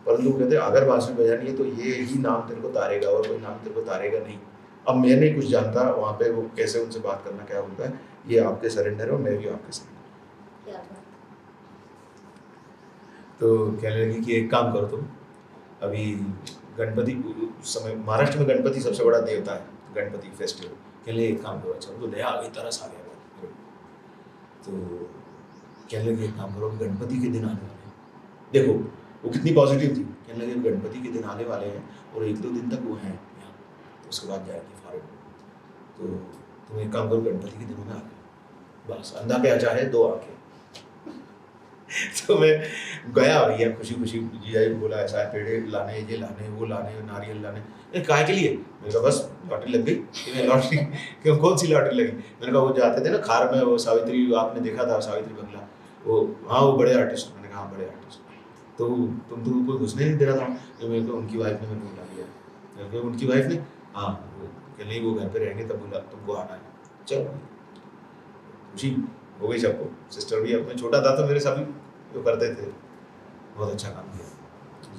परंतु कहते अगर बांसुरी बजानी है तो ये ही नाम तेरे को तारेगा और कोई नाम तेरे को तारेगा नहीं। अब मैं नहीं कुछ जानता वहाँ पे वो कैसे उनसे बात करना क्या होता है, ये आपके सरेंडर है और मैं भी आपके सरेंडर। तो कहने लगी कि एक काम करो तुम, अभी गणपति उस समय महाराष्ट्र में गणपति सबसे बड़ा देवता है, गणपति फेस्टिवल, कहने लगे एक काम करो, अच्छा तो नया आ गई, तरस आ गया मेरे को। तो कहने लगे एक काम करो, गणपति के दिन आने वाले हैं, देखो वो कितनी पॉजिटिव थी, कहने लगे गणपति के दिन आने वाले हैं और 1-2 दिन तक वो हैं यहाँ, तो उसके बाद जाएंगे फॉरेन, तो तुम एक काम करो गणपति के दिनों में आ गए, बस अंधा क्या चाहे 2 आंखें। तो मैं गया भैया खुशी खुशी, जीजा जी बोला ऐसा है, पेड़े लाने, ये लाने, वो लाने, नारियल लाने, काहे के लिए, मैंने कहा बस लॉटरी लग गई। कि लॉटरी क्यों, कौन सी लॉटरी लगी, मैंने कहा वो जाते थे ना खार में, वो सावित्री, आपने देखा था सावित्री बंगला, वो हाँ वो बड़े आर्टिस्ट, मैंने कहा हाँ बड़े आर्टिस्ट, तो तुम तो कोई घुसने नहीं दे रहा था, तो मेरे को उनकी वाइफ ने मेरे को बुला लिया, मैंने कहा उनकी वाइफ ने, हाँ कि नहीं वो घर पे रहेंगे तब बोला तुमको आना है, चलो खुशी हो गई सबको। सिस्टर भी, अब मैं छोटा था तो मेरे सभी जो करते थे, बहुत अच्छा काम किया।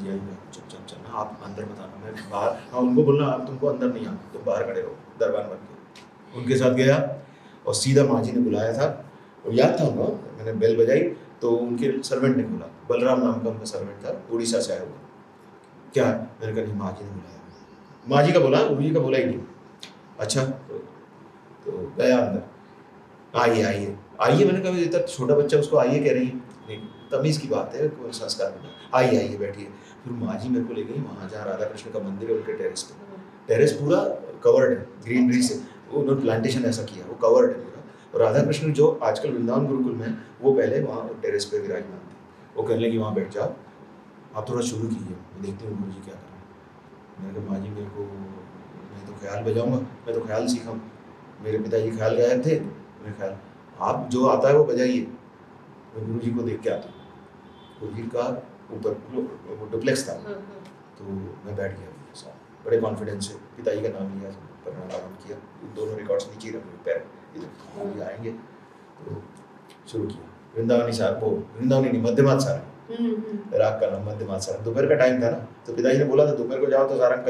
ये चुपचाप चलना, आप अंदर मत आना, मैं बाहर, हाँ उनको बोलना आप तुमको अंदर नहीं आना, तुम बाहर खड़े रहो दरबार बन के। उनके साथ गया और सीधा माँ जी ने बुलाया था, और याद था उनको, मैंने बेल बजाई तो उनके सर्वेंट ने बोला, बलराम नाम का उनका सर्वेंट था, उड़ीसा से आया हुआ, क्या, मैंने कहा नहीं माँ जी ने बुलाया, माँ जी का बोला, गुरु जी का बोला ही नहीं। अच्छा तो गया अंदर, आइए आइए आइए, मैंने कहा इतना छोटा बच्चा उसको आइए कह रही है, नहीं तमीज़ की बात है, कोई संस्कार नहीं, आइए आइए बैठिए। फिर माँ जी मेरे को ले गई वहाँ जहाँ राधा कृष्ण का मंदिर है, उनके टेरेस पे, टेरेस पूरा कवर्ड है ग्रीनरी से, वो उन्होंने प्लांटेशन ऐसा किया, वो कवर्ड है पूरा, और राधा कृष्ण जो आजकल वृंदावन गुरुकुल में है, वो पहले वहाँ टेरेस पे विराजमान थे। वो कहने लगी वहाँ बैठ जाओ, आप थोड़ा शुरू कीजिए, मैं देखती हूँ गुरु जी क्या कर रहे हैं। मैंने कहा माँ जी मेरे को, मैं तो ख्याल बजाऊँगा, मैं तो ख्याल सीखा, मेरे पिताजी ख्याल गायक थे, मेरे ख्याल आप जो आता है वो बजाइए। मैं गुरु जी को देख के आता हूँ, गुरु जी का ऊपर वो डुप्लेक्स था, तो मैं बैठ गया उनके साथ बड़े कॉन्फिडेंस से, पिताजी का नाम लिया, प्रणाम किया, दोनों रिकॉर्ड्स नीचे रखे पैर, इधर आएंगे, तो शुरू किया वृंदावनी सारंग, वो वृंदावनी नहीं मध्यमात सारंग, राग का नाम मध्यमात सारंग। दोपहर का टाइम था ना, तो पिताजी ने बोला था दोपहर को जाओ तो सारंग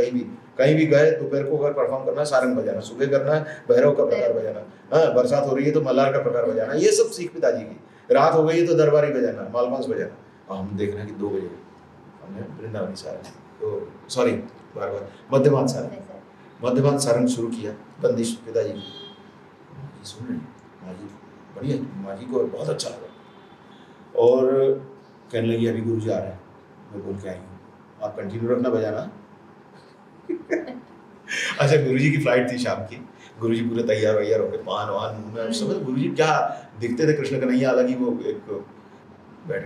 कहीं भी गए दोपहर को अगर परफॉर्म करना है सारंग बजाना, सुबह करना है भैरव का प्रकार बजाना, हाँ बरसात हो रही है तो मल्हार का प्रकार बजाना, ये सब सीख पिताजी की, रात हो गई है तो दरबारी बजाना, मालपांस बजाना। हम देख रहे हैं कि 2 बजे हमने वृंदावनी सारंग, तो सॉरी बार मध्यमात सारंग शुरू किया, बंदिश पिताजी की सुन रहे माँ जी, बढ़िया, माँ जी को बहुत अच्छा लगा, और कहने लगी अभी गुरु जी आ रहे हैं, मैं बोल के आई हूँ, आप कंटिन्यू रखना बजाना। अच्छा गुरु जी की फ्लाइट थी शाम की, गुरु जी पूरे तैयार वैयार होकर पान वान मुंह में, उस समय गुरु जी क्या दिखते थे, कृष्ण कन्हैया अलग ही, वो एक बैठ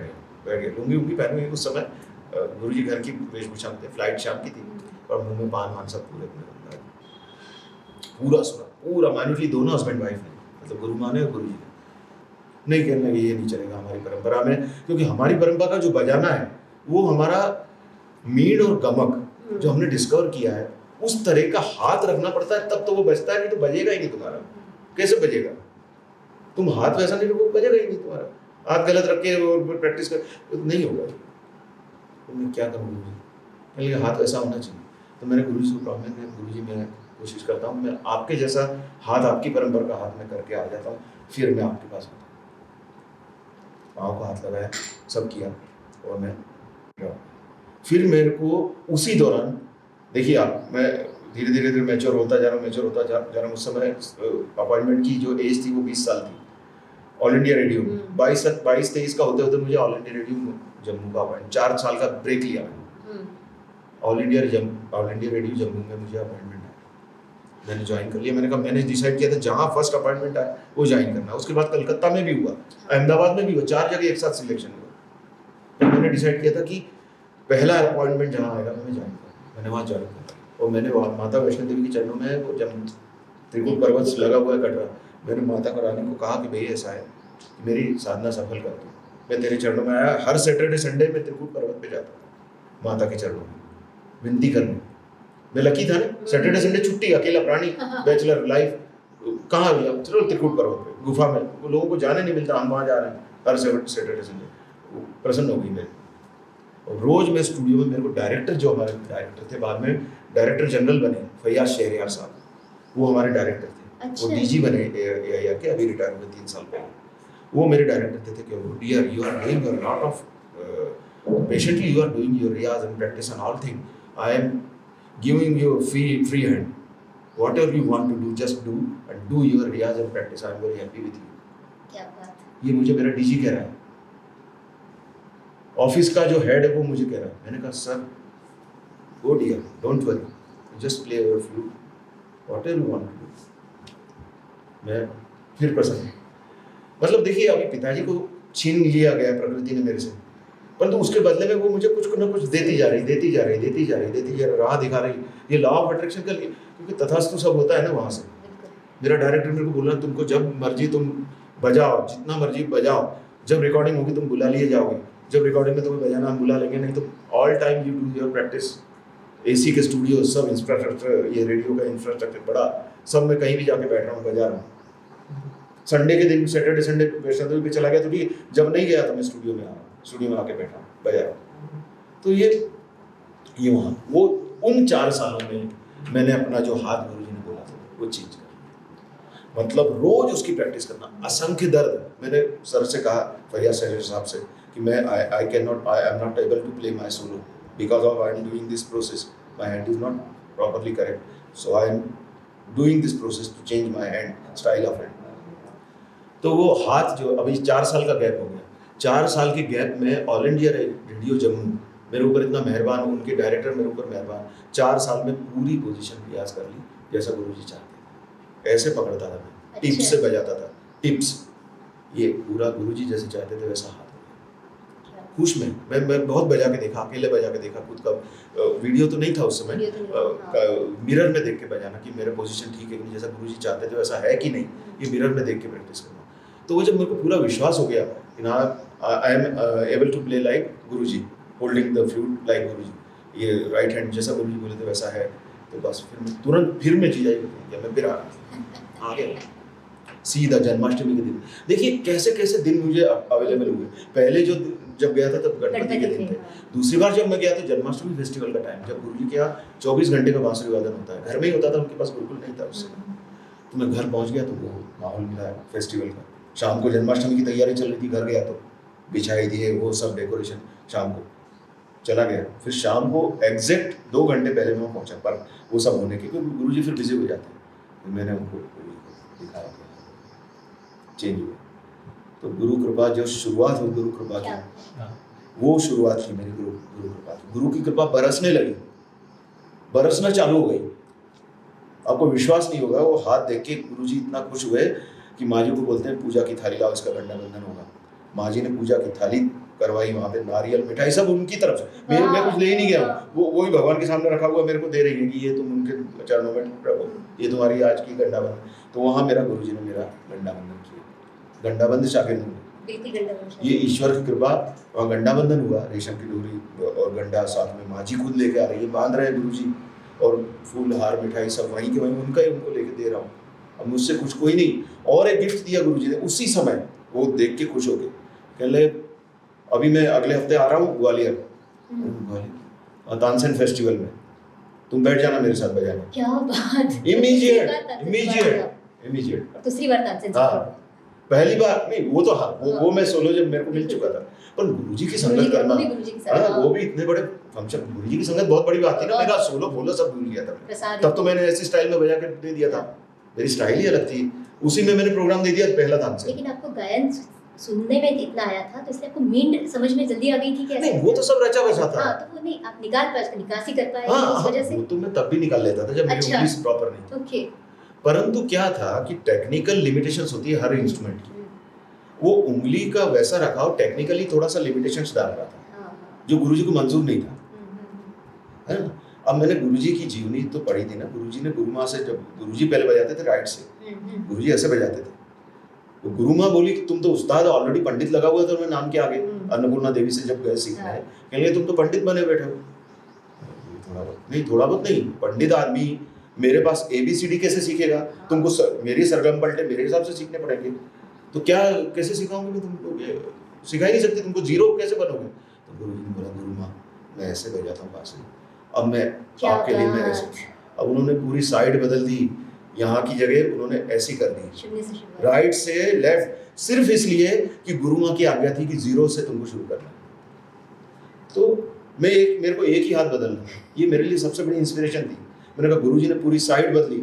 गए लुंगी उंगी पहने हुए उस समय, गुरु जी घर की वेशभूषा में थे, फ्लाइट शाम की थी, और मुंह में पान वान सब पूरा सुना, पूरा माइन्यूटली, दोनों हस्बैंड वाइफ ने, मतलब गुरु माँ ने और गुरु जी ने। नहीं कहने लगे ये नहीं चलेगा हमारी परंपरा में, क्योंकि हमारी परंपरा का जो बजाना है वो हमारा मीण और गमक जो हमने डिस्कवर किया है, उस तरह का हाथ रखना पड़ता है तब तो वो बजता है, नहीं तो बजेगा ही नहीं तुम्हारा, कैसे बजेगा, तुम हाथ वैसा नहीं रखो बजेगा ही नहीं तुम्हारा, हाथ गलत रख के और प्रैक्टिस कर तो नहीं होगा। तो मैं क्या करूँ गुरु जी, कहने हाथ वैसा होना चाहिए, तो मैंने गुरु जी को प्रॉमिस किया, गुरु जी मैं कोशिश करता हूँ, मैं आपके जैसा हाथ, आपकी परंपरा का हाथ में करके आ जाता हूँ, फिर मैं आपके पास आता हूँ। पाँव को हाथ लगाया, सब किया, और मैं फिर मेरे को उसी दौरान, देखिए आप, मैं धीरे धीरे मैच्योर होता जा रहा हूँ, उस समय अपॉइंटमेंट की जो एज थी वो 20 साल थी, ऑल इंडिया रेडियो में 22-23 का होते होते मुझे ऑल इंडिया रेडियो जम्मू का अपॉइंटमेंट, 4 साल का ब्रेक लिया मैंने, ऑल इंडिया रेडियो जम्मू में मुझे अपॉइंटमेंट आया, मैंने ज्वाइन कर लिया। मैंने कहा, मैंने डिसाइड किया था जहाँ फर्स्ट अपॉइंटमेंट आया वो ज्वाइन करना, उसके बाद कलकत्ता में भी हुआ, अहमदाबाद में भी हुआ, 4 जगह एक साथ सिलेक्शन हुआ, तो मैंने डिसाइड किया था कि पहला अपॉइंटमेंट जहाँ आएगा मैं ज्वाइन करूँ, मैंने वहाँ ज्वाइन किया, और मैंने माता वैष्णो देवी के चरणों में, वो जब त्रिकुट पर्वत लगा हुआ है कटरा, मैंने माता का रानी को कहा कि भाई ऐसा है कि मेरी साधना सफल कर दो, मैं तेरे चरणों में आया, हर सैटरडे संडे में त्रिकुट पर्वत पे जाता था माता के चरणों में विनती करने, मैं लकी था ना, सैटरडे संडे छुट्टी, अकेला प्राणी, बैचलर लाइफ, कहाँ भैया चलो त्रिकुट पर्वत पे गुफा में, वो लोगों को जाने नहीं मिलता, हम वहाँ जा रहे हैं हर सैटरडे संडे, प्रसन्न हो गई मेरे, और रोज मैं स्टूडियो में, मेरे को डायरेक्टर, जो हमारे डायरेक्टर थे, बाद में डायरेक्टर जनरल बने फैयाज शहरयार साहब, वो हमारे डायरेक्टर थे, अच्छा। वो डीजी बने एआईआर के, अभी रिटायर हुए 3 साल पहले, वो मेरे डायरेक्टर थे कि dear you are doing a lot of patiently, you are doing your riyaz and practice and all thing, I am giving you free hand, whatever you want to do, just do and do your riyaz and practice. I am very happy with you. क्या बात, ये मुझे मेरा DG कह रहा है, office का जो हेड है वो मुझे कह रहा है। मैंने कहा sir, go dear, don't worry, just play your flute, whatever you want to do. मैं फिर प्रसन्न। मतलब देखिए, अभी पिताजी को छीन लिया गया प्रकृति ने मेरे से, परंतु उसके बदले में वो मुझे कुछ ना कुछ देती जा रही, राह दिखा रही। ये लॉ ऑफ अट्रैक्शन का, क्योंकि तथास्तु सब होता है ना वहाँ से। मेरा डायरेक्टर मेरे को बोला, तुमको जब मर्जी तुम बजाओ, जितना मर्जी बजाओ, जब रिकॉर्डिंग होगी तुम बुला लिए जाओगे, जब रिकॉर्डिंग में तुम्हें बजाना हम बुला लेंगे, नहीं तो all time you do your practice. AC के स्टूडियो, सब इंफ्रास्ट्रक्चर, ये रेडियो का इंफ्रास्ट्रक्चर बड़ा, सब मैं कहीं भी जाके बैठ रहा हूँ, बजा रहा हूँ। संडे के दिन, सैटरडे संडे वैष्णो देवी पे चला गया तो ठीक, जब नहीं गया तो मैं स्टूडियो में आ रहा हूँ, स्टूडियो में आके बैठा बजा रहा हूँ। तो ये वहाँ वो उन 4 सालों में मैंने अपना जो हाथ गुरुजी ने बोला था वो चीज कर, मतलब रोज उसकी प्रैक्टिस करना। असंख्य दर्द, मैंने सर से कहा, फरियाद सहर साहब से, कि मैं I am not able to play my solo because of I am doing this process, my hand is not properly correct, so I am doing this process to change my hand style of hand. तो वो हाथ जो अभी 4 साल का gap हो गया, 4 साल के गैप में ऑल इंडिया रेडियो जम्मू मेरे ऊपर इतना मेहरबान, उनके डायरेक्टर मेरे ऊपर मेहरबान, 4 साल में पूरी पोजीशन रियाज कर ली जैसा गुरुजी चाहते थे। ऐसे पकड़ता था मैं, टिप्स से बजाता था, टिप्स, ये पूरा गुरुजी जैसे चाहते थे वैसा हाथ हो गया। खुश मैं बहुत बजा के देखा, अकेले बजा के देखा, खुद का वीडियो तो नहीं था उस समय, मिरर में देख के बजाना कि मेरा पोजीशन ठीक है कि नहीं, जैसा गुरुजी चाहते थे वैसा है कि नहीं, ये मिरर में देख के प्रैक्टिस करना। तो वो जब मेरे को पूरा विश्वास हो गया कि ना I am able to play like Guruji, holding the flute like Guruji, ये राइट हैंड जैसा गुरुजी बोले थे वैसा है, तो बस फिर मैं चीज़ आई, मैं फिर आ गया सीधा जन्माष्टमी के दिन। देखिए कैसे कैसे दिन मुझे अवेलेबल हुए। पहले जब गया था तब गणपति के दिन थे, दूसरी बार जब मैं गया तो जन्माष्टमी फेस्टिवल का टाइम, जब गुरुजी के यहाँ 24 घंटे का बांसुरी वादन होता है, घर में ही होता था, उनके पास बिल्कुल नहीं था उससे। तो मैं घर पहुँच गया तो वो माहौल मिला फेस्टिवल का। शाम को जन्माष्टमी की तैयारी चल रही थी, घर गया तो बिछाई दिए वो सब डेकोरेशन, शाम को चला गया। फिर शाम को एग्जैक्ट 2 घंटे पहले मैं पहुंचा, पर वो सब होने के क्योंकि गुरुजी फिर बिजी हो जाते हैं, तो मैंने उनको दिखाया चेंज हुआ। तो गुरु कृपा जो शुरुआत हुई, गुरु कृपा की वो शुरुआत थी मेरी, गुरु कृपा की। गुरु की कृपा बरसने लगी, बरसना चालू हो गई। आपको विश्वास नहीं होगा, वो हाथ देख के गुरुजी इतना खुश हुए कि माँ जी को बोलते हैं पूजा की थाली लाओ, इसका गंडा बंधन होगा। माँ जी ने पूजा की थाली करवाई, वहाँ पे नारियल मिठाई सब उनकी तरफ से, मैं कुछ ले ही नहीं गया हूँ, वो ही भगवान के सामने रखा हुआ मेरे को दे रही है कि ये तुम उनके चरणों में प्रभु, ये तुम्हारी आज की गंडा बंधन। तो वहाँ मेरा गुरुजी ने मेरा गंडा बंधन किया, गंडा बंध शाकिर, ये ईश्वर की कृपा। वहाँ गंडा बंधन हुआ, रेशम की डोरी और गंडा साथ में माँ जी खुद लेके आ रही है, बांध रहे हैं गुरुजी, और फूल हार मिठाई सब वहीं के वहीं उनका ही उनको लेके दे रहा हूँ। अब मुझसे कुछ कोई नहीं। और एक गिफ्ट दिया गुरुजी ने उसी समय, वो देख के खुश हो गए, कहले अभी मैं अगले हफ्ते आ रहा हूँ ग्वालियर, तानसेन फेस्टिवल में, तुम बैठ जाना मेरे साथ बजाने। क्या बात, इमीडिएट। दूसरी बार तानसेन, पहली बार नहीं, वो तो हाँ वो मैं सोलो जब मेरे को मिल चुका था, पर गुरुजी की संगत करना, वो भी इतने बड़े फंक्शन, गुरुजी की संगत बहुत बड़ी बात थी ना। मेरा सोलो बोलो सब भूल गया था, तब तो मैंने ऐसी स्टाइल में बजा कर दे दिया था, मेरी स्टाइल ही अलग थी, उसी में मैंने प्रोग्राम दे दिया पहला तानसेन। लेकिन आपको गायन सुनने में इतना आया था तो इसलिए आपको मींड समझ में जल्दी आ गई थी कैसे? नहीं, वो तो सब रचा बसा था। हाँ, तो वो नहीं आप निकासी कर पाए इस वजह से। वो तो मैं तब भी निकाल लेता था जब मेरी इंग्लिश प्रॉपर नहीं थी। ओके। परंतु क्या था कि टेक्निकल लिमिटेशंस होती है हर इंस्ट्रूमेंट की, वो उंगली का वैसा रखाव टेक्निकली थोड़ा सा लिमिटेशंस डाल रहा था, जो गुरुजी को मंजूर नहीं था, है ना। अब मैंने गुरुजी की जीवनी तो पढ़ी थी ना, गुरुजी ने गुरु माँ से, जब गुरुजी पहले बजाते थे राइट से, गुरुजी ऐसे बजाते थे, तो गुरु माँ बोली कि तुम तो उस्ताद ऑलरेडी पंडित लगा हुआ था उन्हें नाम के आगे, अन्नपूर्णा देवी से जब गए सीखने, कहेंगे तुम तो पंडित बने बैठे हो। थोड़ा बहुत नहीं, पंडित आदमी मेरे पास ABCD कैसे सीखेगा, तुमको मेरी सरगम पलटे मेरे हिसाब से सीखने पड़ेंगे, तो क्या कैसे सिखाऊंगी मैं तुमको, सिखा ही नहीं सकती, तुमको जीरो कैसे बनोगे। तो गुरुजी ने बोला गुरु माँ मैं ऐसे बजाता हूँ बांसुरी, अब मैं आपके लिए मैं ऐसे, अब उन्होंने पूरी साइड बदल दी, यहाँ की जगह उन्होंने ऐसी कर दी, राइट से लेफ्ट, सिर्फ इसलिए कि गुरु माँ की आज्ञा थी कि जीरो से तुमको शुरू करना। तो मेरे को एक ही हाथ बदलना, ये मेरे लिए सबसे बड़ी इंस्पिरेशन थी। मैंने कहा गुरुजी ने पूरी साइड बदली,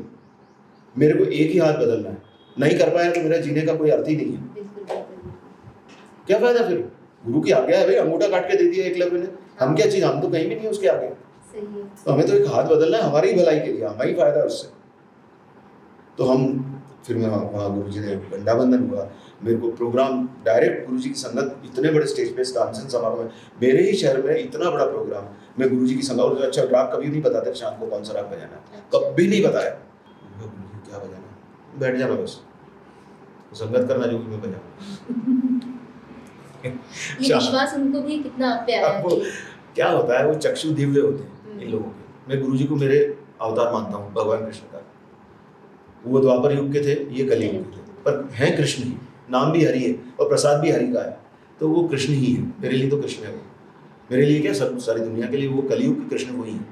मेरे को एक ही हाथ बदलना है, नहीं कर पाया तो मेरा जीने का कोई अर्थ ही नहीं है। बिल्कुल बिल्कुल। क्या फायदा फिर? गुरु की आज्ञा है भाई, अंगूठा काट के दे दिया एकलव्य ने, हम क्या चीज, हम तो कहीं भी नहीं है उसके आगे। सही है। तो हमें तो एक हाथ बदलना है हमारी ही भलाई के लिए, हमारा ही फायदा है उससे। तो हम फिर मैं वहाँ गुरु जी ने बंडाबंधन हुआ, मेरे को प्रोग्राम डायरेक्ट गुरु जी की संगत, इतने बड़े स्टेज पे तानसेन समारोह में, मेरे ही शहर में इतना बड़ा प्रोग्राम, मैं गुरु जी की संगत, और अच्छा राग कभी नहीं बताते शाम को कौन सा राग बजाना है, कभी नहीं बताया। गुरु जी क्या बजाना, बैठ जाना बस, संगत करना जो भी मैं बजाऊँ। ये विश्वास उनको भी कितना आप पे आया अब वो कि क्या होता है, वो चक्षु दिव्य होते हैं इन लोगों के। मैं गुरु जी को मेरे अवतार मानता हूँ, भगवान कृष्ण का। वो द्वापर युग के थे, ये कलयुग के थे, पर हैं कृष्ण ही, नाम भी हरि है और प्रसाद भी हरि का है, तो वो कृष्ण ही है मेरे लिए। तो कृष्ण है वो मेरे लिए, क्या सब सारी दुनिया के लिए वो कलयुग के कृष्ण वही है।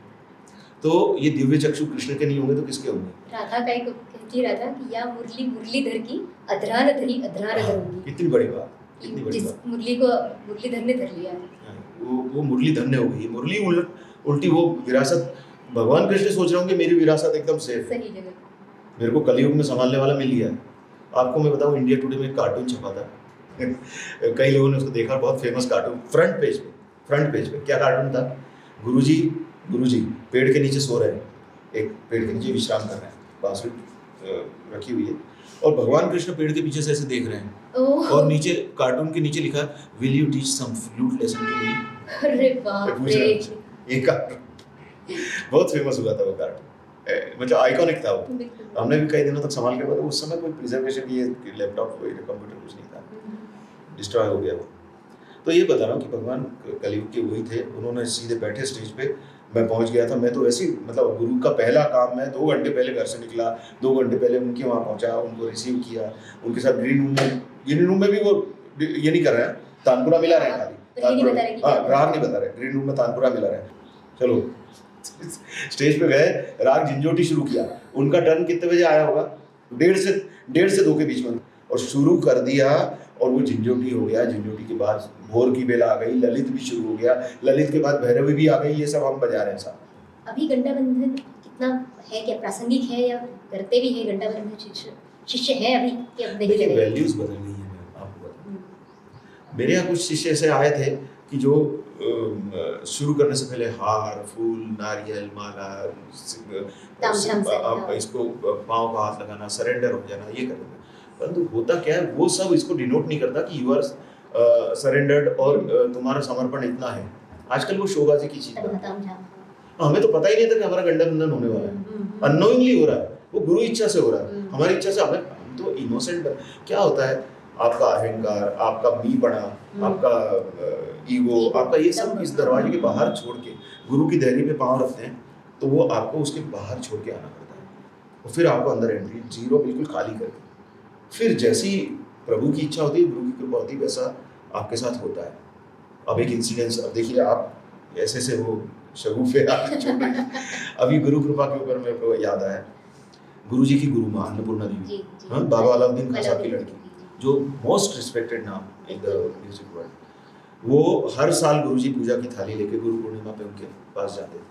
तो ये दिव्य चक्षु कृष्ण के नहीं होंगे तो किसके होंगे? राधा का एक कहती राधा कि या मुरली मुरलीधर की अधरान धरी अधरान धरूंगी। कितनी बड़ी बात, कितनी बड़ी जिस बात। मुरली को मुरलीधर ने धर लिया है, वो मुरली धन्य हो गई, मुरली उल्टी वो विरासत, भगवान कृष्ण सोच रहे होंगे मेरी विरासत एकदम सेफ है, सही जगह। मेरे को कलयुग में संभालने वाला मिल गया है। आपको मैं बताऊं, इंडिया टुडे में एक कार्टून छपा था, कई लोगों ने उसको देखा, बहुत फेमस कार्टून, फ्रंट पेज पे क्या कार्टून था? गुरुजी पेड़ के नीचे सो रहे हैं, एक पेड़ के नीचे विश्राम कर रहे हैं, बांसुरी रखी हुई है, और भगवान कृष्ण पेड़ के पीछे से ऐसे देख रहे हैं, और नीचे कार्टून के नीचे लिखा, will you teach some flute lesson to me? अरे बाप रे, ये कार्टून बहुत फेमस हुआ था वो कार्टून, मतलब आइकॉनिक था वो। हमने भी कई दिनों तक संभाल के, उस समय कोई प्रिजर्वेशन, ये लैपटॉप कंप्यूटर कुछ नहीं था, डिस्ट्रॉय हो गया वो। तो ये बता रहा हूँ कि भगवान कलयुग के वही थे, उन्होंने सीधे बैठे स्टेज पे, मैं पहुंच गया था। मैं तो ऐसे ही, मतलब गुरु का पहला काम, मैं 2 घंटे पहले घर से निकला, 2 घंटे पहले उनके वहाँ पहुंचा, उनको रिसीव किया, उनके साथ ग्रीन रूम में भी वो ये नहीं कर रहे हैं, तानपुरा मिला रहे हैं खाली, हाँ राग नहीं बता रहे, ग्रीन रूम में तानपुरा मिला रहे हैं। चलो स्टेज पे गए, राग झंझोटी शुरू किया, उनका टर्न कितने बजे आया होगा? 1:30 से 2 के बीच में, और शुरू कर दिया, और वो झंझोटी हो गया। झंझोटी के बाद भोर की बेला आ गई, ललित भी शुरू हो गया, ललित के बाद भैरवी भी आ गई, ये सब हम बजा रहे हैं साहब। अभी घंटा बंधन कितना है, क्या प्रासंगिक है या करते भी है घंटा बंधन? शिष्य है अभी कि अब नहीं देखिए करेंगे? वैल्यूज बदल गई है, मैं आपको बताऊं। मेरे यहाँ कुछ शिष्य ऐसे आए थे कि जो शुरू करने से पहले हार, फूल, नारियल, माला, इसको पाँव का हाथ लगाना, सरेंडर हो जाना, ये कर देना। परंतु होता क्या है, वो सब इसको डिनोट नहीं करता कि यू आर सरेंडर्ड और तुम्हारा समर्पण इतना है। आजकल वो शोबाजी की चीज है। हमें तो पता ही नहीं था कि हमारा गंडा बंधन होने वाला है, अननोइंगली हो रहा है, वो गुरु इच्छा से हो रहा है, हमारी इच्छा से। हम तो इनोसेंट। क्या होता है, आपका अहंकार, आपका मीपना, आपका ईगो, आपका ये सब इस दरवाजे के बाहर छोड़ के गुरु की दहली पे पांव रखते हैं, तो वो आपको उसके बाहर छोड़ के आना पड़ता है, और फिर आपको अंदर एंट्री, जीरो बिल्कुल खाली करके, फिर जैसी प्रभु की इच्छा होती है, गुरु की कृपा होती है, वैसा आपके साथ होता है। अब एक इंसिडेंस, अब देखिए आप ऐसे से वो शगुफे अभी गुरु कृपा के ऊपर मेरे को याद आया, गुरु जी की गुरु माँ अन्नपूर्णा देवी, हाँ, बाबा अलाउद्दीन खान साहब की लड़की, जो मोस्ट रिस्पेक्टेड नाम इन द म्यूजिक वर्ल्ड, वो हर साल गुरु जी पूजा की थाली लेके गुरु पूर्णिमा पे उनके पास जाते थे,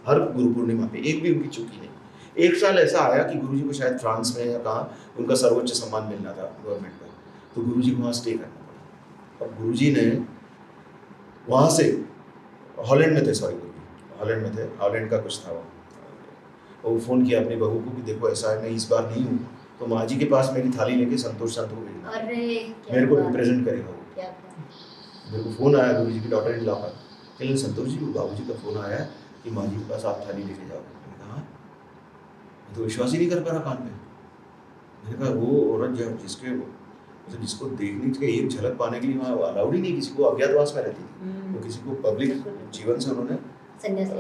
हर गुरु पूर्णिमा पे, एक भी उनकी चूकी नहीं। एक साल ऐसा आया कि गुरु जी को शायद फ्रांस में या कहाँ उनका सर्वोच्च सम्मान मिलना था गवर्नमेंट का, तो गुरु जी को वहाँ स्टे करना पड़ा। अब गुरु जी ने वहाँ से हॉलैंड में थे, हॉलैंड का कुछ था वो फ़ोन किया अपनी बहू को कि देखो ऐसा है, मैं इस बार नहीं हूँ, तो माँ जी के पास मेरी थाली लेके संतोष संत को भेजना, मेरे को रिप्रेजेंट करेगा वो। मेरे को फ़ोन आया गुरु जी की डॉटर इन लॉ का, कहने संतोष जी, बाबू जी का फ़ोन आया है कि माँ जी के पास आप थाली लेके जाओ। मैंने कहा मैं तो विश्वास ही नहीं कर पा रहा कान पे। मैंने कहा वो औरत जब जिसको देखने के एक झलक पाने के लिए वहाँ अलाउड ही नहीं, किसी को अज्ञातवास में रहती थी, वो किसी को पब्लिक जीवन से उन्होंने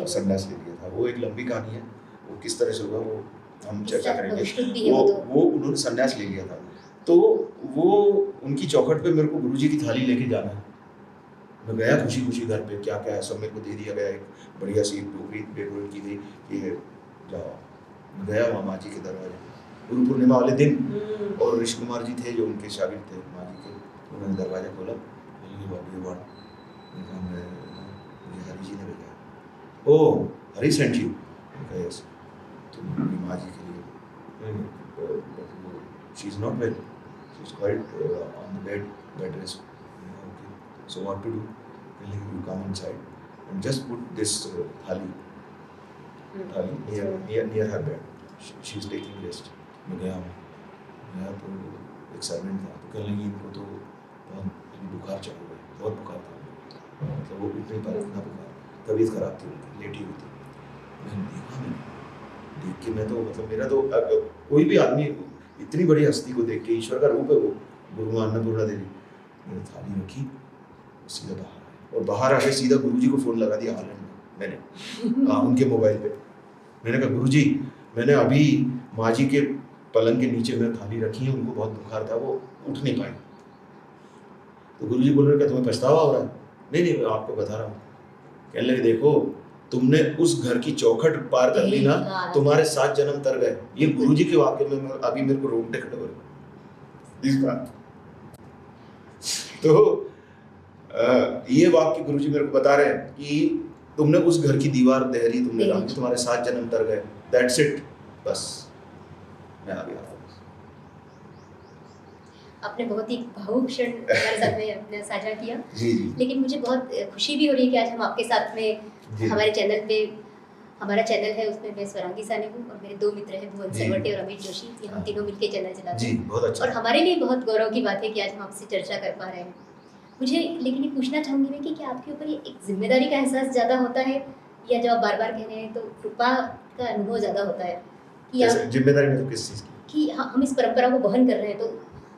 संन्यास ले लिया था। वो एक लंबी कहानी है, वो किस तरह से हुआ वो हम चर्चा करेंगे। वो उन्होंने संन्यास ले लिया था, तो वो उनकी चौखट पे मेरे को गुरुजी की थाली लेके जाना है। मैं गया खुशी खुशी घर पे, क्या क्या है सब मेरे को दे दिया गया, एक बढ़िया सी टोकरी डेकोरेट की गई कि जाओ। गया वहाँ माँ जी के दरवाजे, गुरु पूर्णिमा वाले दिन, और ऋषि कुमार जी थे जो उनके शागिर्द थे माँ जी के, उन्होंने दरवाजा खोला, मुझे हरि जी ने भेजा। Oh Hari sent you, yes, तो माँ जी के लिए she is not well, she is quite on the bed rest. Okay, so what to do? You come inside and just put this thali near her bed. She is taking rest. मैं गया तो एक servant था, तो कहने लगी इनको तो बहुत बुखार चढ़ गया, बहुत बुखार था, मतलब वो इतने पर इतना बुखार, तबीयत खराब थी उनकी, लेटी हुई थी. मैंने देख के मैं तो मतलब मेरा तो कोई भी आदमी इतनी बड़ी हस्ती को देख के, ईश्वर का रूप है वो, गुरु अन्नपूर्णा देवी, मैंने थाली रखी, सीधा बाहर आया और बाहर आके सीधा गुरुजी को फ़ोन लगा दिया हॉलैंड में मैंने, उनके मोबाइल पे. मैंने कहा गुरुजी, मैंने अभी माँ जी के पलंग के नीचे में थाली रखी है, उनको बहुत बुखार था, वो उठ नहीं पाए. तो गुरुजी बोल रहे, क्या तुम्हें पछतावा हो रहा है? नहीं मैं आपको बता रहा हूँ. कहने लगे देखो, तुमने उस घर की चौखट पार कर ली ना, तुम्हारे 7 जन्म तर गए. ये गुरुजी के वाक्य में अभी मेरे को रोंगटे खड़े हो रहे इस बात. तो ये वाक्य गुरुजी मेरे को बता रहे हैं कि तुमने उस घर की दीवार दहरी, तुमने कहा कि तुम्हारे 7 जन्म तर गए. दैट्स इट, बस मैं आ गया. आपने बहुत ही भावुक क्षण हमारे साथ में अपने साझा किया. जी. लेकिन मुझे बहुत खुशी भी हो रही है कि आज हम आपके साथ में हमारे चैनल पे, हमारा चैनल है उसमें मैं स्वरांगी सानी हूँ और मेरे 2 मित्र हैं भुवन सरवटे और अमित जोशी. हम तीनों मिलकर चैनल चलाते हैं. बहुत अच्छा. और हमारे लिए बहुत गौरव की बात है कि आज हम आपसे चर्चा कर पा रहे हैं. मुझे लेकिन ये पूछना चाहूँगी मैं कि क्या आपके ऊपर ये एक जिम्मेदारी का एहसास ज़्यादा होता है, या जब आप बार बार कह रहे हैं तो कृपा का अनुभव ज़्यादा होता है कि आप जिम्मेदारी में तो किस चीज़ की, कि हम इस परंपरा को वहन कर रहे हैं, तो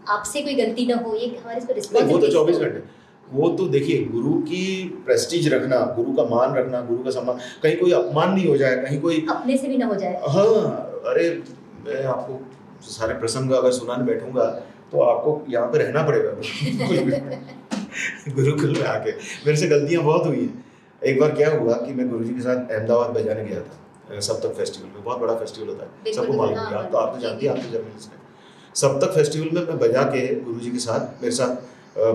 आपसे कोई गलती ना हो, ये हमारे इस पर वो तो रिस्पॉन्सिबिलिटी. 24 घंटे, वो तो देखिए, गुरु की प्रेस्टीज रखना, गुरु का मान रखना, गुरु का सम्मान, कहीं कोई अपमान नहीं हो जाए, कहीं कोई अपने से भी ना हो जाए. हाँ, अरे मैं आपको सारे प्रसंग अगर सुनाने बैठूंगा तो आपको यहाँ पे रहना पड़ेगा. गुरुकुल में आके मेरे से गलतियाँ बहुत हुई हैं. एक बार क्या हुआ कि मैं गुरुजी के साथ अहमदाबाद बजाने गया था, सप्तक फेस्टिवल में, बहुत बड़ा फेस्टिवल होता है, सबको मालूम है, आप तो जानती हैं, आप तो जर्नलिस्ट हैं. सप्तक फेस्टिवल में मैं बजा के गुरुजी के साथ, मेरे साथ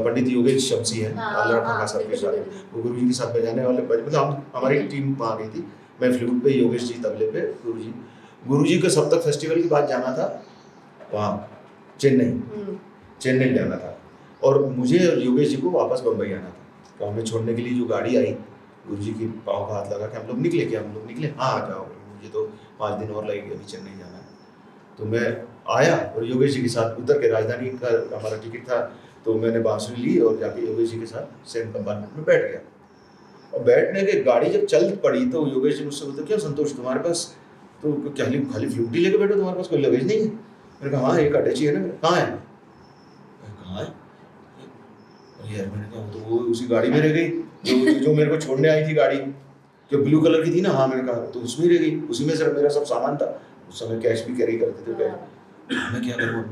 पंडित योगेश शमसी हैं, अल्लाह रखा खासा के साथ, वो गुरुजी के साथ बजाने वाले, मतलब हमारी टीम वहाँ गई थी. मैं फ्लूट पे, योगेश जी तबले पे, गुरुजी के सप्तक फेस्टिवल के बाद जाना था वहाँ चेन्नई जाना था, और मुझे योगेश जी को वापस बम्बई आना था. तो हमें छोड़ने के लिए जो गाड़ी आई, गुरुजी की पाँव का हाथ लगा के हम लोग निकले. हाँ आ जाओ, मुझे तो 5 दिन और लगेंगे, अभी चेन्नई जाना है. तो मैं आया और योगेश जी के साथ उतर के, राजधानी का हमारा टिकट था, तो मैंने बांसुरी ली और जाके योगेश जी के साथ सेम कंपार्टमेंट में बैठ गया. और बैठने के गाड़ी जब चल पड़ी तो योगेश जी मुझसे बोलते, क्या संतोष तुम्हारे पास तो खाली फ्लूटी लेके बैठो, तुम्हारे पास कोई लगेज नहीं है? मैंने कहा हाँ, एक अटैची है ना. कहाँ है? कहाँ है? अरे यार, मैंने कहा तो वो उसी गाड़ी में रह गई जो मेरे को छोड़ने आई थी गाड़ी, जो ब्लू कलर की थी ना. हाँ, मैंने कहा तो उसमें रह गई, उसी में सिर्फ मेरा सब सामान था. उस समय कैश भी कैरी करते थे. मैं क्या करूँ?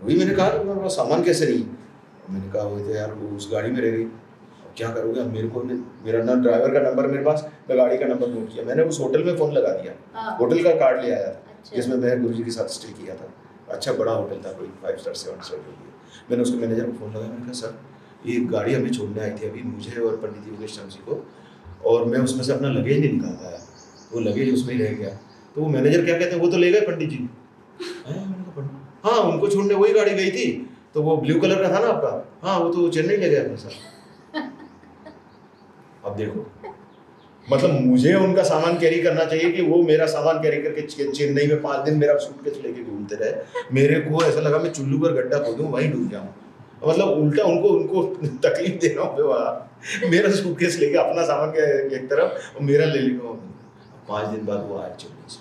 वही मैंने कहा मेरे पास सामान कैसे नहीं. मैंने कहा वो तो यार वो उस गाड़ी में रह गई, अब क्या करोगे? अब मेरे को मेरा ना ड्राइवर का नंबर मेरे पास, मैं गाड़ी का नंबर नोट किया. मैंने उस होटल में फ़ोन लगा दिया, होटल का कार्ड ले आया था जिसमें मैं गुरुजी के साथ स्टे किया था. अच्छा बड़ा होटल था, कोई 5 स्टार 7 स्टार. मैंने उसके मैनेजर को फ़ोन लगाया, मैंने कहा सर ये गाड़ी हमें छोड़ने आई थी अभी, मुझे और पंडित योगेश शमसी को, और मैं उसमें से अपना लगेज नहीं निकाल पाया, वो लगेज उसमें ही रह गया. तो वो मैनेजर क्या कहते हैं, वो तो ले गए पंडित जी. हाँ, उनको छोड़ने वही गाड़ी गई थी, तो वो ब्लू कलर का था ना आपका, हाँ वो तो चेन्नई ले गया अपने साथ. अब देखो, मतलब मुझे उनका सामान कैरी करना चाहिए कि वो मेरा सामान कैरी करके चेन्नई में 5 दिन मेरा सूटकेस लेके घूमते रहे. मेरे को ऐसा लगा मैं चुल्लू पर गड्ढा खोदूं, वहीं डूब जाऊं. मतलब उल्टा उनको तकलीफ दे रहा हूँ वहाँ, मेरा सूटकेस लेके अपना सामान के एक तरफ और मेरा ले लेगा. 5 दिन बाद वो आए चेन्नई से.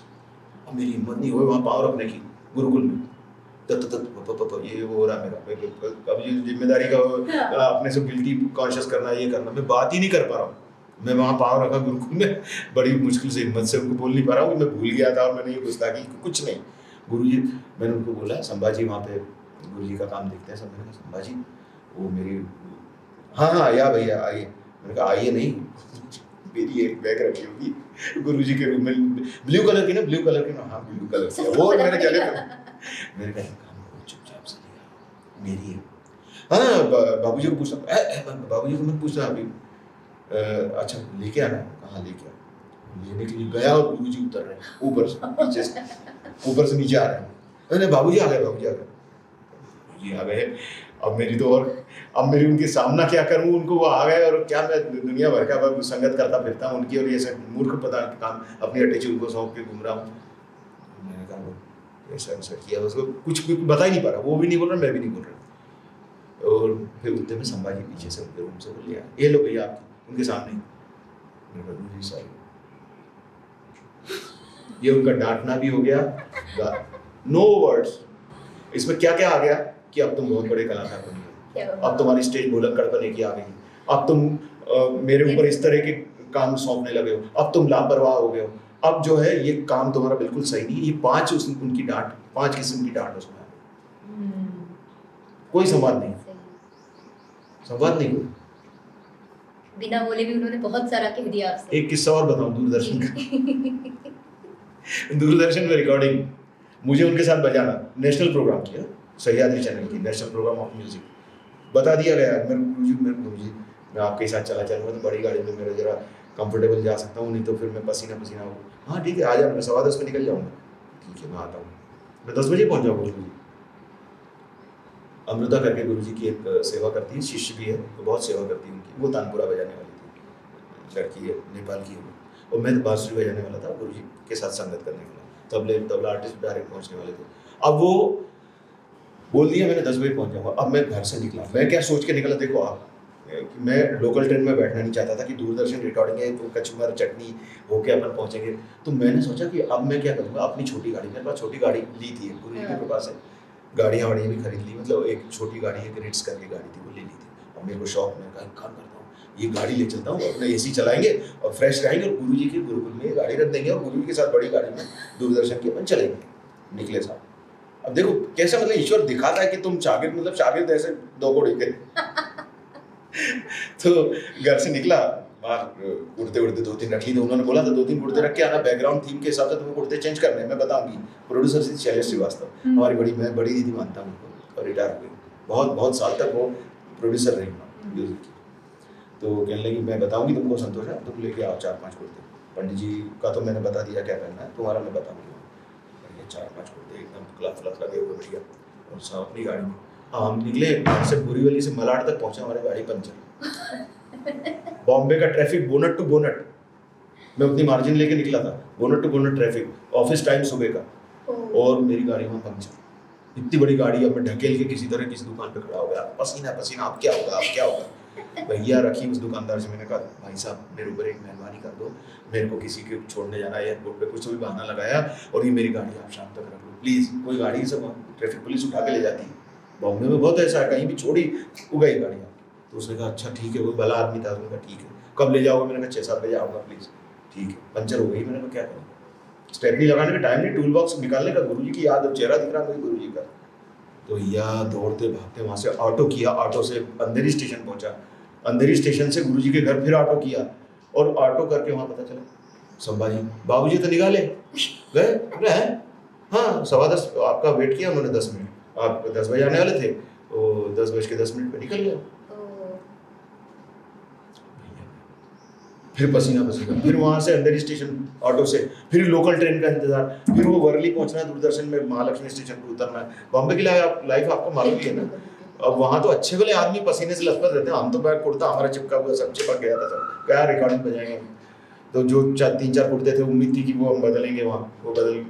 अब मेरी हिम्मत नहीं हुई वहाँ पाँव रखने की गुरुकुल में. ये वो हो रहा मेरा, अब ये जिम्मेदारी का अपने से गिल्टी कॉन्शियस करना, ये करना, मैं बात ही नहीं कर पा रहा हूँ. मैं वहाँ पाँव रखा गुरुकुल में, बड़ी मुश्किल से हिम्मत से उनको बोल नहीं पा रहा हूँ कि मैं भूल गया था और मैंने ये गुस्ताखी कुछ नहीं. गुरुजी, मैंने उनको बोला संभाजी वहाँ पे गुरुजी का काम देखते हैं सब. मैंने कहा संभाजी वो मेरी, हाँ या भैया आइए. मैंने कहा आइए नहीं, मेरी एक बैग रखी होगी गुरुजी के रूम में, ब्लू कलर की ना, हाँ ब्लू कलर की, वो मेरे गले पे. मेरे कहा काम चुपचाप से लिया, मेरी है. हाँ बाबूजी को पूछा, बाबूजी को मत पूछना अभी. अच्छा लेके आना. कहाँ लेके आ? लेने के लिए गया और गुरुजी उतर रहे हैं ऊपर से नीचे आ रहे हैं. अरे बाबूजी आ गए, बाबूजी आ गए, ये आ गए। अब मेरी तो और अब मेरी उनके सामना क्या करूं, उनको वो आ गए और क्या मैं दुनिया भर का अब संगत करता फिरता हूं उनकी, और ये सब मूर्ख पता काम अपनी अटैची उनको सौंप के घूम रहा हूँ। मैंने कहा वो ऐसा ऐसा किया, उसको कुछ बता ही नहीं पा रहा, वो भी नहीं बोल रहा, मैं भी नहीं बोल रहा। और फिर उतने में संभाजी पीछे से उनके रूम से बोल लिया, ये लो भैया आपकी, उनके सामने। मैंने कहा जी सॉरी। ये उनका डांटना भी हो गया, नो वर्ड्स। इसमें क्या क्या आ गया कि अब तुम बहुत बड़े कलाकार बन गए, अब तुम्हारी स्टेज बुलंद करने की आ गई, अब तुम मेरे ऊपर इस तरह के काम सौंपने लगे हो, अब तुम लापरवाह हो गए हो, अब जो है ये काम तुम्हारा बिल्कुल सही नहीं है। ये उनकी डांट, 5 किस्म की डांट उसमें। कोई संवाद नहीं, संवाद नहीं हुआ। बिना बोले भी उन्होंने बहुत सारा कह दिया आपसे। एक किस्सा और बताऊं दूरदर्शन का। दूरदर्शन में रिकॉर्डिंग, मुझे उनके साथ बजाना, नेशनल प्रोग्राम किया सह्याद्री चैनल की, नेशनल प्रोग्राम ऑफ म्यूजिक। बता दिया गया मेरे गुरुजी मैं आपके साथ चला चलूँगा तो बड़ी गाड़ी में मेरा जरा कंफर्टेबल जा सकता हूँ, नहीं तो फिर मैं पसीना पसीना हूँ। हाँ ठीक है आ जाओ, मैं 10:15 पे निकल जाऊँगा। ठीक है मैं आता हूँ, मैं 10 बजे पहुँच जाऊँगा। गुरुजी अमृता करके गुरुजी की एक सेवा करती है, शिष्य भी है, तो बहुत सेवा करती है उनकी। वो तानपुरा बजाने वाली थी, लड़की है, नेपाल की है, और मैं बांसुरी बजाने वाला था गुरुजी के साथ संगत करने वाला, तबला आर्टिस्ट डायरेक्ट पहुँचने वाले थे। अब वो बोल दिया मैंने 10 बजे पहुँच जाऊँगा। अब मैं घर से निकला, मैं क्या सोच के निकला देखो आप, कि मैं लोकल ट्रेन में बैठना नहीं चाहता था कि दूरदर्शन रिकॉर्डिंग है तो कचुमर चटनी होके अपन पहुँचेंगे। तो मैंने सोचा कि अब मैं क्या करूँगा, अपनी छोटी गाड़ी, मेरे पास छोटी गाड़ी ली थी गुरुजी के कृपा से, गाड़ियाँ वाड़ियाँ भी खरीद ली, मतलब एक छोटी गाड़ी, एक रिट्स करके गाड़ी थी, वो ले ली थी। अब मेरे को शौक, मैंने कहा काम करता हूँ, ये गाड़ी ले चलता हूँ, अपना AC चलाएंगे और फ्रेश रहेंगे, और गुरुजी के गुरुकुल में गाड़ी रख देंगे, और गुरुजी के साथ बड़ी गाड़ी में दूरदर्शन के अपन चलेंगे। निकले साहब, अब देखो कैसा मतलब ईश्वर दिखाता है कि तुम शागिर्द, मतलब शागिर्द ऐसे 2 कोड़ी के। तो घर से निकला, बाहर कुर्ते उड़ते 2-3 रख ली थी, उन्होंने बोला था 2-3 कुर्ते रख के आना, बैकग्राउंड थीम के हिसाब से तुम्हें कुर्ते चेंज करने हैं, मैं बताऊंगी। प्रोड्यूसर थी शैलेश श्रीवास्तव, हमारी मैं बड़ी दीदी मानता हूँ उनको, और रिटायर हो गई, बहुत साल तक वो प्रोड्यूसर रही म्यूजिक की। तो कहने लगी मैं बताऊंगी तुमको संतोष है, तुम लेके आओ 4-5 कुर्ते, पंडित जी का तो मैंने बता दिया क्या करना है, तुम्हारा मैं बताऊंगी। 4-5 कुर्ते एकदम क्लफ लगे हुए बढ़िया, और सब अपनी गाड़ी में। हम निकले घर से, बोरीवली से मलाड तक पहुंचे, हमारी गाड़ी पंचर। बॉम्बे का ट्रैफिक बोनट टू बोनट, मैं उतनी मार्जिन लेके निकला था, bonnet to bonnet traffic, office time सुबह का, और मेरी गाड़ी में पंचर। इतनी बड़ी गाड़ी, अब मैं ढकेल के किसी तरह किसी दुकान पे खड़ा हो गया, पसीना पसीना, अब क्या होगा, अब क्या होगा। भैया रखी उस दुकानदार से, मैंने कहा भाई साहब मेरे ऊपर एक मेहरबानी कर दो, मेरे को किसी के छोड़ने जाना है एयरपोर्ट पे, कुछ तो भी बहाना लगाया, और ये मेरी गाड़ी आप शाम तक रख लो प्लीज़। कोई गाड़ी से ट्रैफिक पुलिस उठा के ले जाती है, बॉम्बे में बहुत ऐसा है, कहीं भी छोड़ी उगाई गाड़ी। तो उसने कहा अच्छा ठीक है, वो भला आदमी था, उसने कहा ठीक है कब ले जाओगे, मैंने कहा 6-7 बजे आऊँगा प्लीज़। ठीक है, पंचर हो गई, मैंने कहा क्या करूँ, स्टेपनी लगाने का टाइम नहीं, टूल बॉक्स निकालने का, गुरुजी की याद, चेहरा दिख रहा मुझे गुरुजी का। तो या दौड़ते भागते वहाँ से ऑटो किया, ऑटो से अंधेरी स्टेशन पहुँचा, अंधेरी स्टेशन से गुरुजी के घर फिर ऑटो किया, और ऑटो करके वहाँ पता चला संभाजी बाबूजी तो निकाले गए, अरे हाँ 10:15 आपका वेट किया उन्होंने 10 मिनट, आप 10 बजे आने वाले थे, तो 10:10 पे निकल गया। फिर पसीना पसीना, फिर वहाँ से अंधेरी स्टेशन ऑटो से, फिर लोकल ट्रेन का इंतजार, फिर वो वर्ली पहुँचना है, दूरदर्शन में महालक्ष्मी स्टेशन पर उतरना है। बॉम्बे की लाइफ आपको मालूम ही है ना, अब वहाँ तो अच्छे भले आदमी पसीने से लथपथ रहते हैं, हम तो बैग कुर्ता हमारा चिपका हुआ, सब चिपक गया था, सब क्या रिकॉर्डिंग बजाएंगे। तो जो 3-4 कुर्ते थे, उम्मीद थी कि वो हम बदलेंगे, वहाँ वो बदल,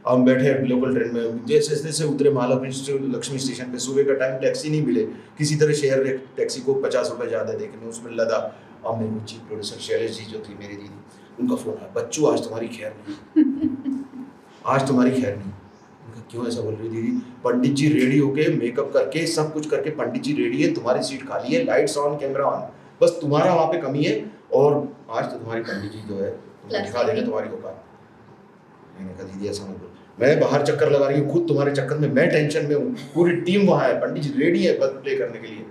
हम बैठे लोकल ट्रेन में, जैसे जैसे उतरे महालक्ष्मी स्टेशन पे, सुबह का टाइम, टैक्सी नहीं मिले, किसी तरह शेयर टैक्सी को 50 रुपये ज़्यादा देके मैं उसमें लदा। अब मेरे को चीफ प्रोड्यूसर शैलेश जी जो थी मेरी दीदी, उनका फ़ोन आया, बच्चों आज तुम्हारी खैर नहीं, आज तुम्हारी खैर नहीं। क्यों ऐसा बोल रही दीदी, पंडित जी रेडी होके मेकअप करके सब कुछ करके, पंडित जी रेडी है, तुम्हारी सीट खाली है, लाइट्स ऑन कैमरा ऑन, बस तुम्हारा वहाँ पे कमी है, और आज तो तुम्हारी पंडित जी जो है दिखा देंगे तुम्हारी औकात। मैंने कहा दीदी ऐसा मत बोलो, मैं बाहर चक्कर लगा रही हूँ, खुद तुम्हारे चक्कर में मैं टेंशन में हूँ, पूरी टीम वहाँ है, पंडित जी रेडी है बस प्ले करने के लिए,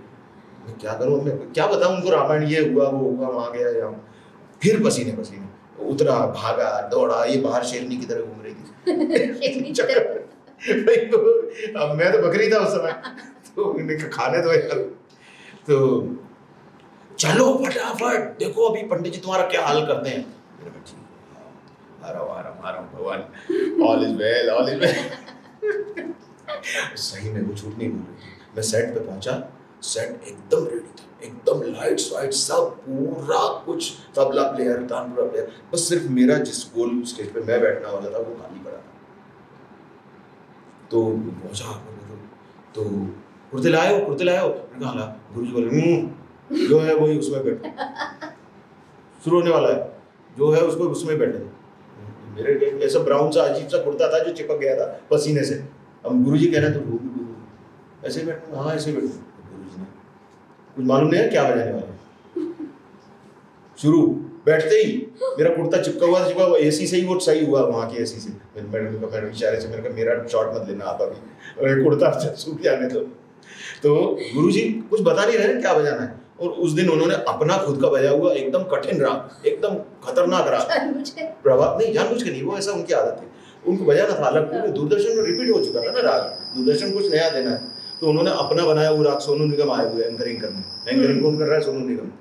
मैं क्या करूँ, मैं क्या बताऊँ उनको, रामायण ये हुआ वो हुआ, वहाँ गया यहाँ, फिर पसीने पसीने उतरा, भागा दौड़ा, ये बाहर शेरनी की तरह घूम रही थी। अब मैं तो बकरी था उस समय, तो खाने दो यार, तो चलो फटाफट देखो अभी पंडित जी तुम्हारा क्या हाल करते हैं। मेरा ठीक आ रहा हूँ भगवान, all is well, all is well. सही में वो झूठ नहीं बोल रही थी। मैं सेट पे पहुंचा, सेट एकदम रेडी था, एकदम लाइट्स वाइट सब पूरा कुछ, तबला प्लेयर, तानपुरा प्लेयर, बस सिर्फ मेरा जिस गोल स्टेज पे मैं बैठने वाला था वो खाली पड़ा था। तो पहुंचा तो कुर्ते लाए हो, कुर्ते लाए हो, मैंने कहा ला। गुरुजी बोले जो है वही उसमें बैठो, शुरू होने वाला है, जो है उसको उसमें बैठे। मेरे ऐसा ब्राउन सा अजीब सा कुर्ता था जो चिपक गया था पसीने से। अब गुरुजी कह रहे हैं तो ऐसे बैठो, हाँ ऐसे बैठो। गुरुजी ने कुछ मालूम नहीं है क्या बजाने वाले, शुरू बैठते ही मेरा कुर्ता चिपका हुआ एसी से ही वो सही हुआ, वहाँ की एसी से। मैंने इशारे से मैंने कहा मेरा शॉट मत लेना आप अभी, और कुर्ता सूख जाने दो। तो गुरुजी कुछ बता नहीं रहे क्या बजाना है, और उस दिन उन्होंने अपना खुद का बजाया हुआ एकदम कठिन राग, एकदम खतरनाक राग, प्रभात नहीं जानबूझ के नहीं, वो ऐसा उनकी आदत थी, उनको बजाना था अलग, क्योंकि दूरदर्शन में रिपीट हो चुका था ना राग, दूरदर्शन कुछ नया देना है, तो उन्होंने अपना बनाया हुआ राग, सोनू निगम आए हुए एंकरिंग करने, एंकरिंग कौन कर रहा है, सोनू निगम।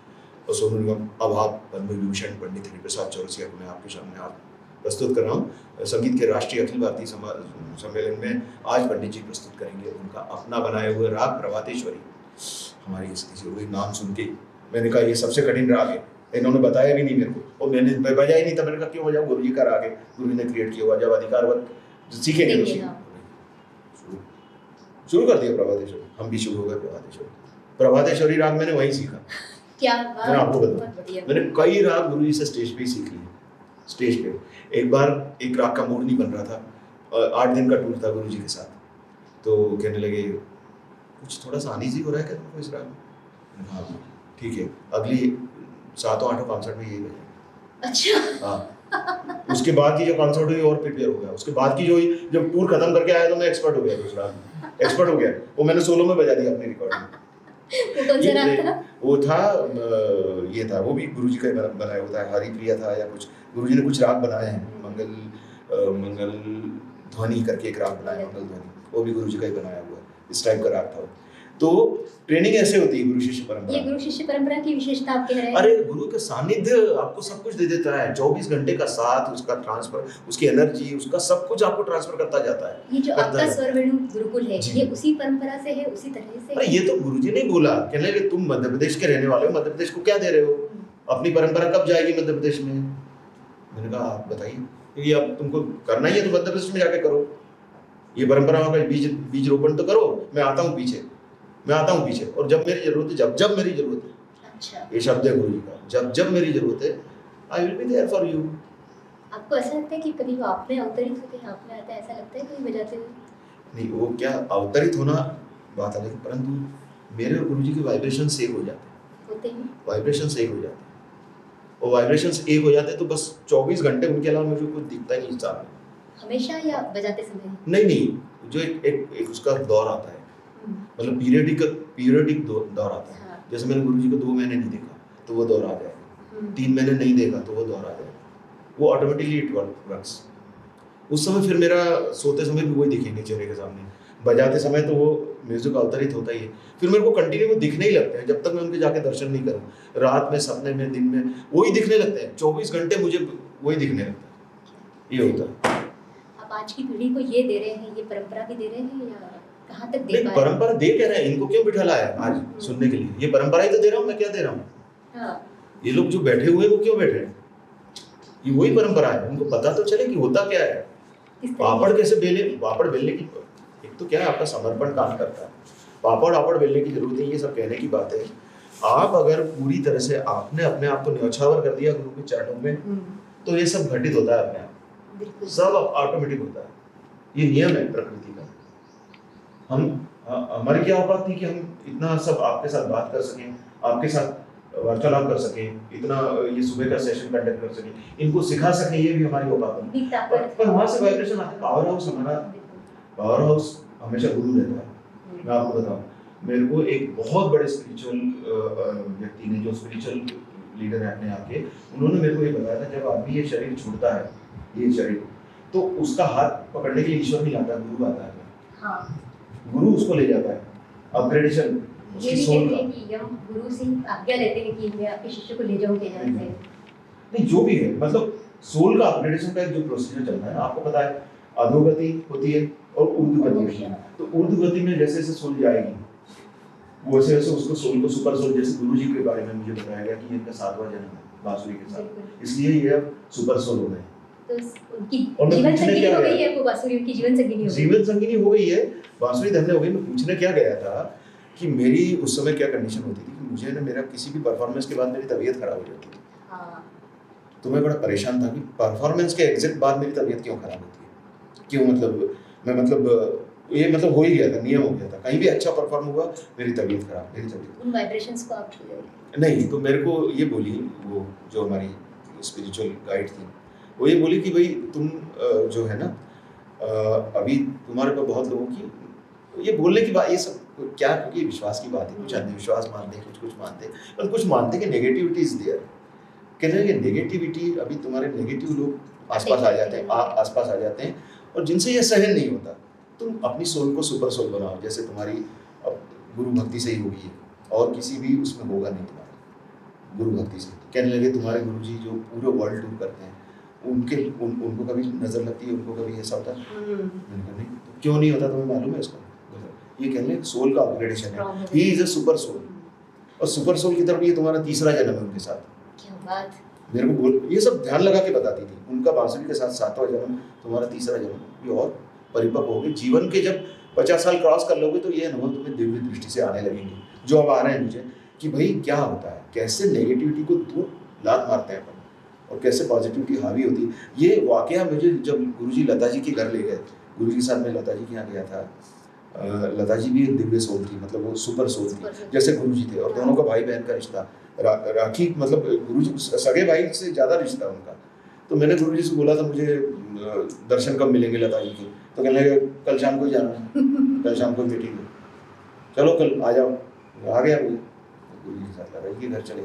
और सोनू निगम, अब आप पद्म विभूषण पंडित हरिप्रसाद चौरसिया को मैं आपके सामने आप प्रस्तुत कर रहा हूँ। संगीत के राष्ट्रीय अखिल भारतीय सम्मेलन में आज पंडित जी प्रस्तुत करेंगे उनका अपना बनाए हुए राग प्रभातेश्वरी। हमारी स्थिति से वही नाम सुन के मैंने कहा ये सबसे कठिन राग है, इन्होंने बताया भी नहीं मेरे को, और मैंने बजाया ही नहीं था। मैंने कहा क्यों बजाऊं, गुरु जी का राग है, गुरु ने क्रिएट किया हुआ, जब अधिकारवत सीखेंगे तो सीखेंगे। शुरू कर दिया प्रभातेश्वरी, हम भी शुरू हो गए प्रभातेश्वरी। प्रभातेश्वरी राग मैंने वहीं सीखा, क्या मैं आपको बताऊं, मैंने कई राग गुरु जी से स्टेज पे ही सीख लिए। स्टेज पे एक बार एक राग का मूड नहीं बन रहा था, 8 दिन का टूर था गुरु जी के साथ, तो कहने लगे कुछ थोड़ा सा अनईजी हो रहा है क्या तुमको इस राग में? हाँ ठीक है, अगली 7-8 कॉन्सर्ट में यही बजेगा। अच्छा। हाँ, उसके बाद की जो कॉन्सर्ट हुई और प्रिपेयर हो गया, उसके बाद की जो हुई, जब टूर खत्म करके आया तो मैं एक्सपर्ट हो गया उस राग में, एक्सपर्ट हो गया, वो मैंने सोलो में बजा दिया अपनी रिकॉर्डिंग। वो कौन सा राग था? वो था ये था, वो भी गुरुजी का बनाया हुआ था, हरिप्रिया था या कुछ, गुरुजी ने कुछ राग बनाए हैं, मंगल ध्वनि करके एक राग बनाया, मंगल ध्वनि, वो भी गुरुजी का ही बनाया हुआ है, इस टाइप का राग था। तो ट्रेनिंग ऐसे होती है गुरु शिष्य परंपरा। ये गुरु शिष्य परंपरा की विशेषता आपके है? अरे गुरु का सानिध्य आपको सब कुछ दे देता है, 24 घंटे का साथ, उसका ट्रांसफर, उसकी एनर्जी, उसका सब कुछ आपको ट्रांसफर करता जाता है। ये जो आपका स्वरवेणु गुरुकुल है, ये उसी परंपरा से है, उसी तरह से? अरे ये तो गुरुजी ने बोला, कहने लगे तुम मध्य प्रदेश के रहने वाले हो, मध्य प्रदेश को क्या दे रहे हो, अपनी परंपरा कब जाएगी मध्य प्रदेश में? मैंने कहा आप बताइए, क्योंकि अब तुमको करना ही है तो मध्य प्रदेश में जाके करो, ये परंपराओं का बीज रोपण तो करो, मैं आता हूँ पीछे, और जब मेरी जरूरत है, जब मेरी जरूरत है। अच्छा। ये शब्द है गुरु जी का, जब मेरी जरूरत है, I will be there for you. आपको ऐसा लगता है कि कभी वो आप में अवतरित होते हैं, आप में आता है, ऐसा लगता है कभी बजाते हुए? नहीं, वो क्या अवतरित होना बात अलग, परंतु मेरे और गुरु जी के वाइब्रेशन एक हो जाते हैं, वाइब्रेशन एक हो जाते हैं, और वाइब्रेशन एक हो जाते हैं तो बस 24 घंटे उनके अलावा मुझे कुछ दिखता ही नहीं सामने। हमेशा या बजाते समय? नहीं, जो एक उसका दौर आता है, मतलब पीरियडिक दौर आता है। हाँ। जैसे मैंने गुरुजी को 2 महीने नहीं देखा तो वो दौर आ जाएगा, 3 महीने नहीं देखा तो वो दौर आ जाएगा, वो ऑटोमेटिकली इट वर्क्स। उस समय फिर मेरा सोते समय भी वही दिखेंगे चेहरे के सामने, बजाते समय तो वो म्यूजिक अवतरित होता ही है, फिर मेरे को कंटिन्यू वो दिखने ही लगते हैं, जब तक मैं उनके जाके दर्शन नहीं करूँ, रात में, सपने में, दिन में वही दिखने लगते हैं, 24 घंटे मुझे वही दिखने लगता है, ये होता है। आप आज की पीढ़ी को ये दे रहे हैं, ये परंपरा भी दे रहे हैं, या कहाँ तक दे पाए? नहीं, परंपरा दे क्या रहे हैं, इनको क्यों बिठा लाया आज सुनने के लिए, ये परंपरा ही तो दे रहा हूँ मैं, क्या दे रहा हूँ? हाँ। ये लोग जो बैठे हुए वो क्यों बैठे हैं, ये वही परंपरा है, उनको पता तो चले कि होता क्या है, पापड़ कैसे बेले, पापड़ बेलने की एक तो क्या है, आपका समर्पण काम करता है, पापड़ बेलने की जरूरत नहीं, ये सब कहने की बात है। आप अगर पूरी तरह से आपने अपने आप को न्यौछावर कर दिया गुरु के चरणों में, तो ये सब घटित होता है अपने आप, सब ऑटोमेटिक होता है, ये नियम है प्रकृति का। हमारी क्या औकात थी कि हम इतना सब आपके साथ बात कर सकें, आपके साथ वार्तालाप कर सकें, इतना ये सुबह का सेशन कंडक्ट कर सकें, इनको सिखा सकें, ये भी हमारी औकात नहीं। पर वहाँ से वाइब्रेशन आता है, पावर हाउस हमारा, पावर हाउस हमेशा गुरु रहता है। मैं आपको बताऊँ, मेरे को एक बहुत बड़े स्पिरिचुअल व्यक्ति ने, जो स्पिरिचुअल लीडर है अपने आप के, उन्होंने मेरे को ये बताया था, जब आदमी ये शरीर छोड़ता है, ये शरीर, तो उसका हाथ पकड़ने के लिए ईश्वर नहीं आता, गुरु आता है। हाँ। गुरु उसको ले जाता है, अपग्रेडेशन उसकी सोल का। कि हम गुरु से आज्ञा लेते हैं कि मैं आपके शिष्य को ले जाऊं के यहाँ से, नहीं जो भी है, मतलब सोल का अपग्रेडेशन का एक जो प्रोसीजर चल रहा है, आपको पता है अधोगति होती है, और उर्दू गति में। तो उर्दू गति में जैसे जैसे सोल जाएगी वैसे वैसे उसको सोल को सुपर सोल, जैसे गुरु जी के बारे में मुझे बताया गया कि इनका 7वां जन्म है बांसुरी के साथ, इसलिए ये अब सुपर सोल हो गए। तो उनकी और मैं जीवन पूछने संगिनी क्या हो गई गया? है, वो बांसुरी उनकी जीवन संगिनी हो गई। जीवन संगिनी हो गई है, बांसुरी धन्य हो गई। मैं पूछने क्या गया था कि मेरी उस समय क्या कंडीशन होती थी कि मुझे ना मेरा किसी भी परफॉर्मेंस के बाद मेरी तबीयत खराब हो जाती थी। हाँ, तो मैं बड़ा परेशान था कि परफॉर्मेंस के एग्जैक्ट बाद मेरी तबीयत क्यों खराब होती है, क्यों मतलब मैं मतलब ये मतलब हो ही गया था, नियम हो गया था, कहीं भी अच्छा परफॉर्म हुआ मेरी तबीयत खराब, मेरी तबीयत। उन वाइब्रेशंस को आप नहीं, तो मेरे को ये बोली वो जो हमारी स्पिरिचुअल गाइड थी, वो ये बोली कि भाई तुम जो है ना अभी तुम्हारे पर बहुत लोगों की ये बोलने की बात, ये सब क्या, क्योंकि विश्वास की बात है, कुछ अंधविश्वास मानते हैं, कुछ मानते हैं, पर कुछ मानते हैं कि नेगेटिविटी इज देयर। कहते हैं कि नेगेटिविटी, अभी तुम्हारे नेगेटिव लोग आसपास आ जाते हैं, आसपास आ जाते हैं, और जिनसे ये सहन नहीं होता, तुम अपनी सोल को सुपर सोल बनाओ, जैसे तुम्हारी अब गुरु भक्ति से ही होगी और किसी भी उसमें होगा नहीं तुम्हारा गुरु भक्ति से। कहने लगे तुम्हारे गुरु जी जो पूरे वर्ल्ड टूर करते हैं उनको कभी नजर लगती है, उनको कभी ऐसा होता है? मैंने कहा नहीं। तो क्यों नहीं होता तुम्हें मालूम है इसका? ये कहने सोल का अपग्रेडेशन है, he is a super soul, और सुपर सोल की तरफ ये तुम्हारा तीसरा जन्म है उनके साथ। क्या बात। मेरे को बोल ये सब ध्यान लगा के बताती थी, उनका बांसुरी के साथ 7वां जन्म, तुम्हारा तीसरा जन्म, ये और परिपक्व हो गए। जीवन के जब 50 साल क्रॉस कर लोगे तो ये अनुभव तुम्हें दिव्य दृष्टि से आने लगेंगे, जो अब आ रहे हैं मुझे, कि भाई क्या होता है, कैसे नेगेटिविटी को दूर लात मारते हैं अपन, और कैसे पॉजिटिविटी हावी होती है। ये वाकया मुझे जब गुरुजी लता जी के घर ले गए, गुरुजी के साथ मैं लता जी के यहाँ गया था। लता जी भी एक दिव्य सोल थी, मतलब वो सुपर सोल थी जैसे गुरुजी थे, और दोनों का भाई बहन का रिश्ता, राखी मतलब गुरुजी सगे भाई से ज़्यादा रिश्ता उनका। तो मैंने गुरुजी से बोला था मुझे दर्शन कब मिलेंगे लता जी के, तो कहने लगे कल शाम को ही जाना, कल शाम को मीटिंग है, चलो कल आ जाओ। आ गया मुझे गुरुजी के साथ, लता जी के घर चले।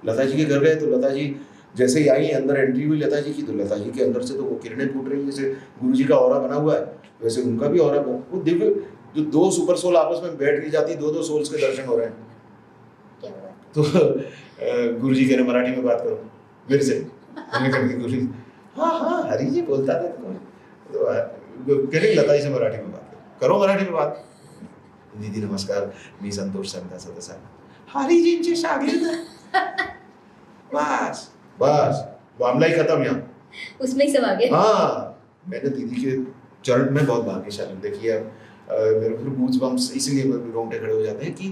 लता जी के घर गए तो लता जी जैसे ही आई, अंदर एंट्री हुई लता जी की, तो लता जी के अंदर से तो वो किरणें फूट रही, जैसे गुरुजी का ऑरा बना हुआ है वैसे उनका भी ऑरा, वो दिव्य, जो दो सुपर सोल आपस में बैठ के जाती, दो सोल्स के दर्शन हो रहे हैं। क्या हुआ? तो गुरुजी कह रहे मराठी में बात करो मेरे से। मैंने कहा गुरुजी हाँ हरी जी बोलता था, तो कह रही लता जी से मराठी में बात करो, मराठी में बात। दीदी नमस्कार, मी संतोष संता सदसा हरिजींचे शागिर्द। बस मामला ही खत्म यहाँ, उसमें ही सब आ गए। हाँ, मैंने दीदी के चरण में बहुत भाग्यशाली, देखिए मेरे फिर गूज बम्स इसलिए रोंगटे खड़े हो जाते हैं कि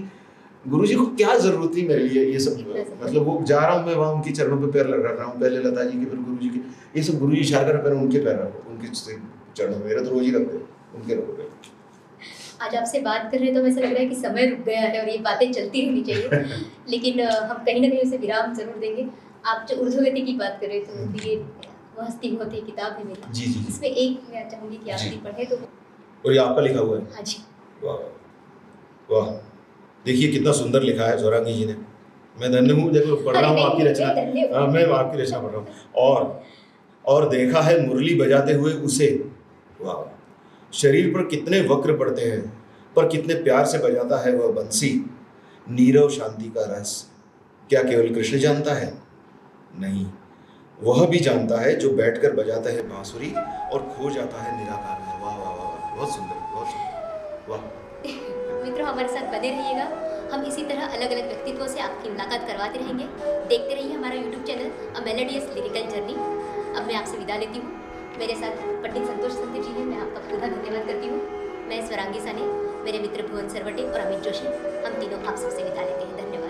गुरुजी को क्या जरूरत थी मेरे लिए ये सब, मतलब वो जा रहा हूँ मैं वहाँ उनके चरणों पे पैर रख रहा हूँ, पहले लता जी के फिर गुरुजी के, ये सब गुरुजी इशारा कर उनके पैर रखो, उनके चरणों में, मेरे तो रोज ही रखते उनके रखोगे। आज आपसे बात कर रहे तो ऐसा लग रहा है कि समय रुक गया है और ये बातें चलती रहनी चाहिए, लेकिन हम कहीं ना कहीं उसे विराम जरूर देंगे। आप जो उर्दू गति की बात कर रहे थे, ये वो हस्ती बहुत ही किताब है मेरी, जी जी, इसमें एक मैं चाहूंगी कि आप भी पढ़े। तो और ये आपका लिखा हुआ है? हाँ जी। वाह वाह, देखिए कितना सुंदर लिखा है जोरांगी जी ने, मैं धन्य हूँ, देखो पढ़ रहा हूँ आपकी रचना। हाँ, मैं आपकी रचना पढ़ रहा हूँ। और देखा है मुरली बजाते हुए उसे, वाह, शरीर पर कितने वक्र पड़ते हैं पर कितने प्यार से बजाता है वह बंसी, नीरव शांति का रस क्या केवल कृष्ण जानता है? नहीं, वह भी जानता है जो बैठकर बजाता है बांसुरी और खो जाता है निराकार में। वाह वाह वाह, बहुत सुंदर, बहुत सुंदर, वाह। मित्रों, हमारे साथ बने रहिएगा, हम इसी तरह अलग अलग व्यक्तित्वों से आपकी मुलाकात करवाते रहेंगे। देखते रहिए हमारा यूट्यूब चैनल अ मेलोडियस लिरिकल जर्नी। अब मैं आपसे विदा लेती हूँ, मेरे साथ पंडित संतोष संत जी हैं, मैं आपका पुनः धन्यवाद करती हूँ। मैं स्वरांगी साने, मेरे मित्र भुवन सरवटे और अमित जोशी, हम तीनों आप सबसे विदा लेते हैं। धन्यवाद।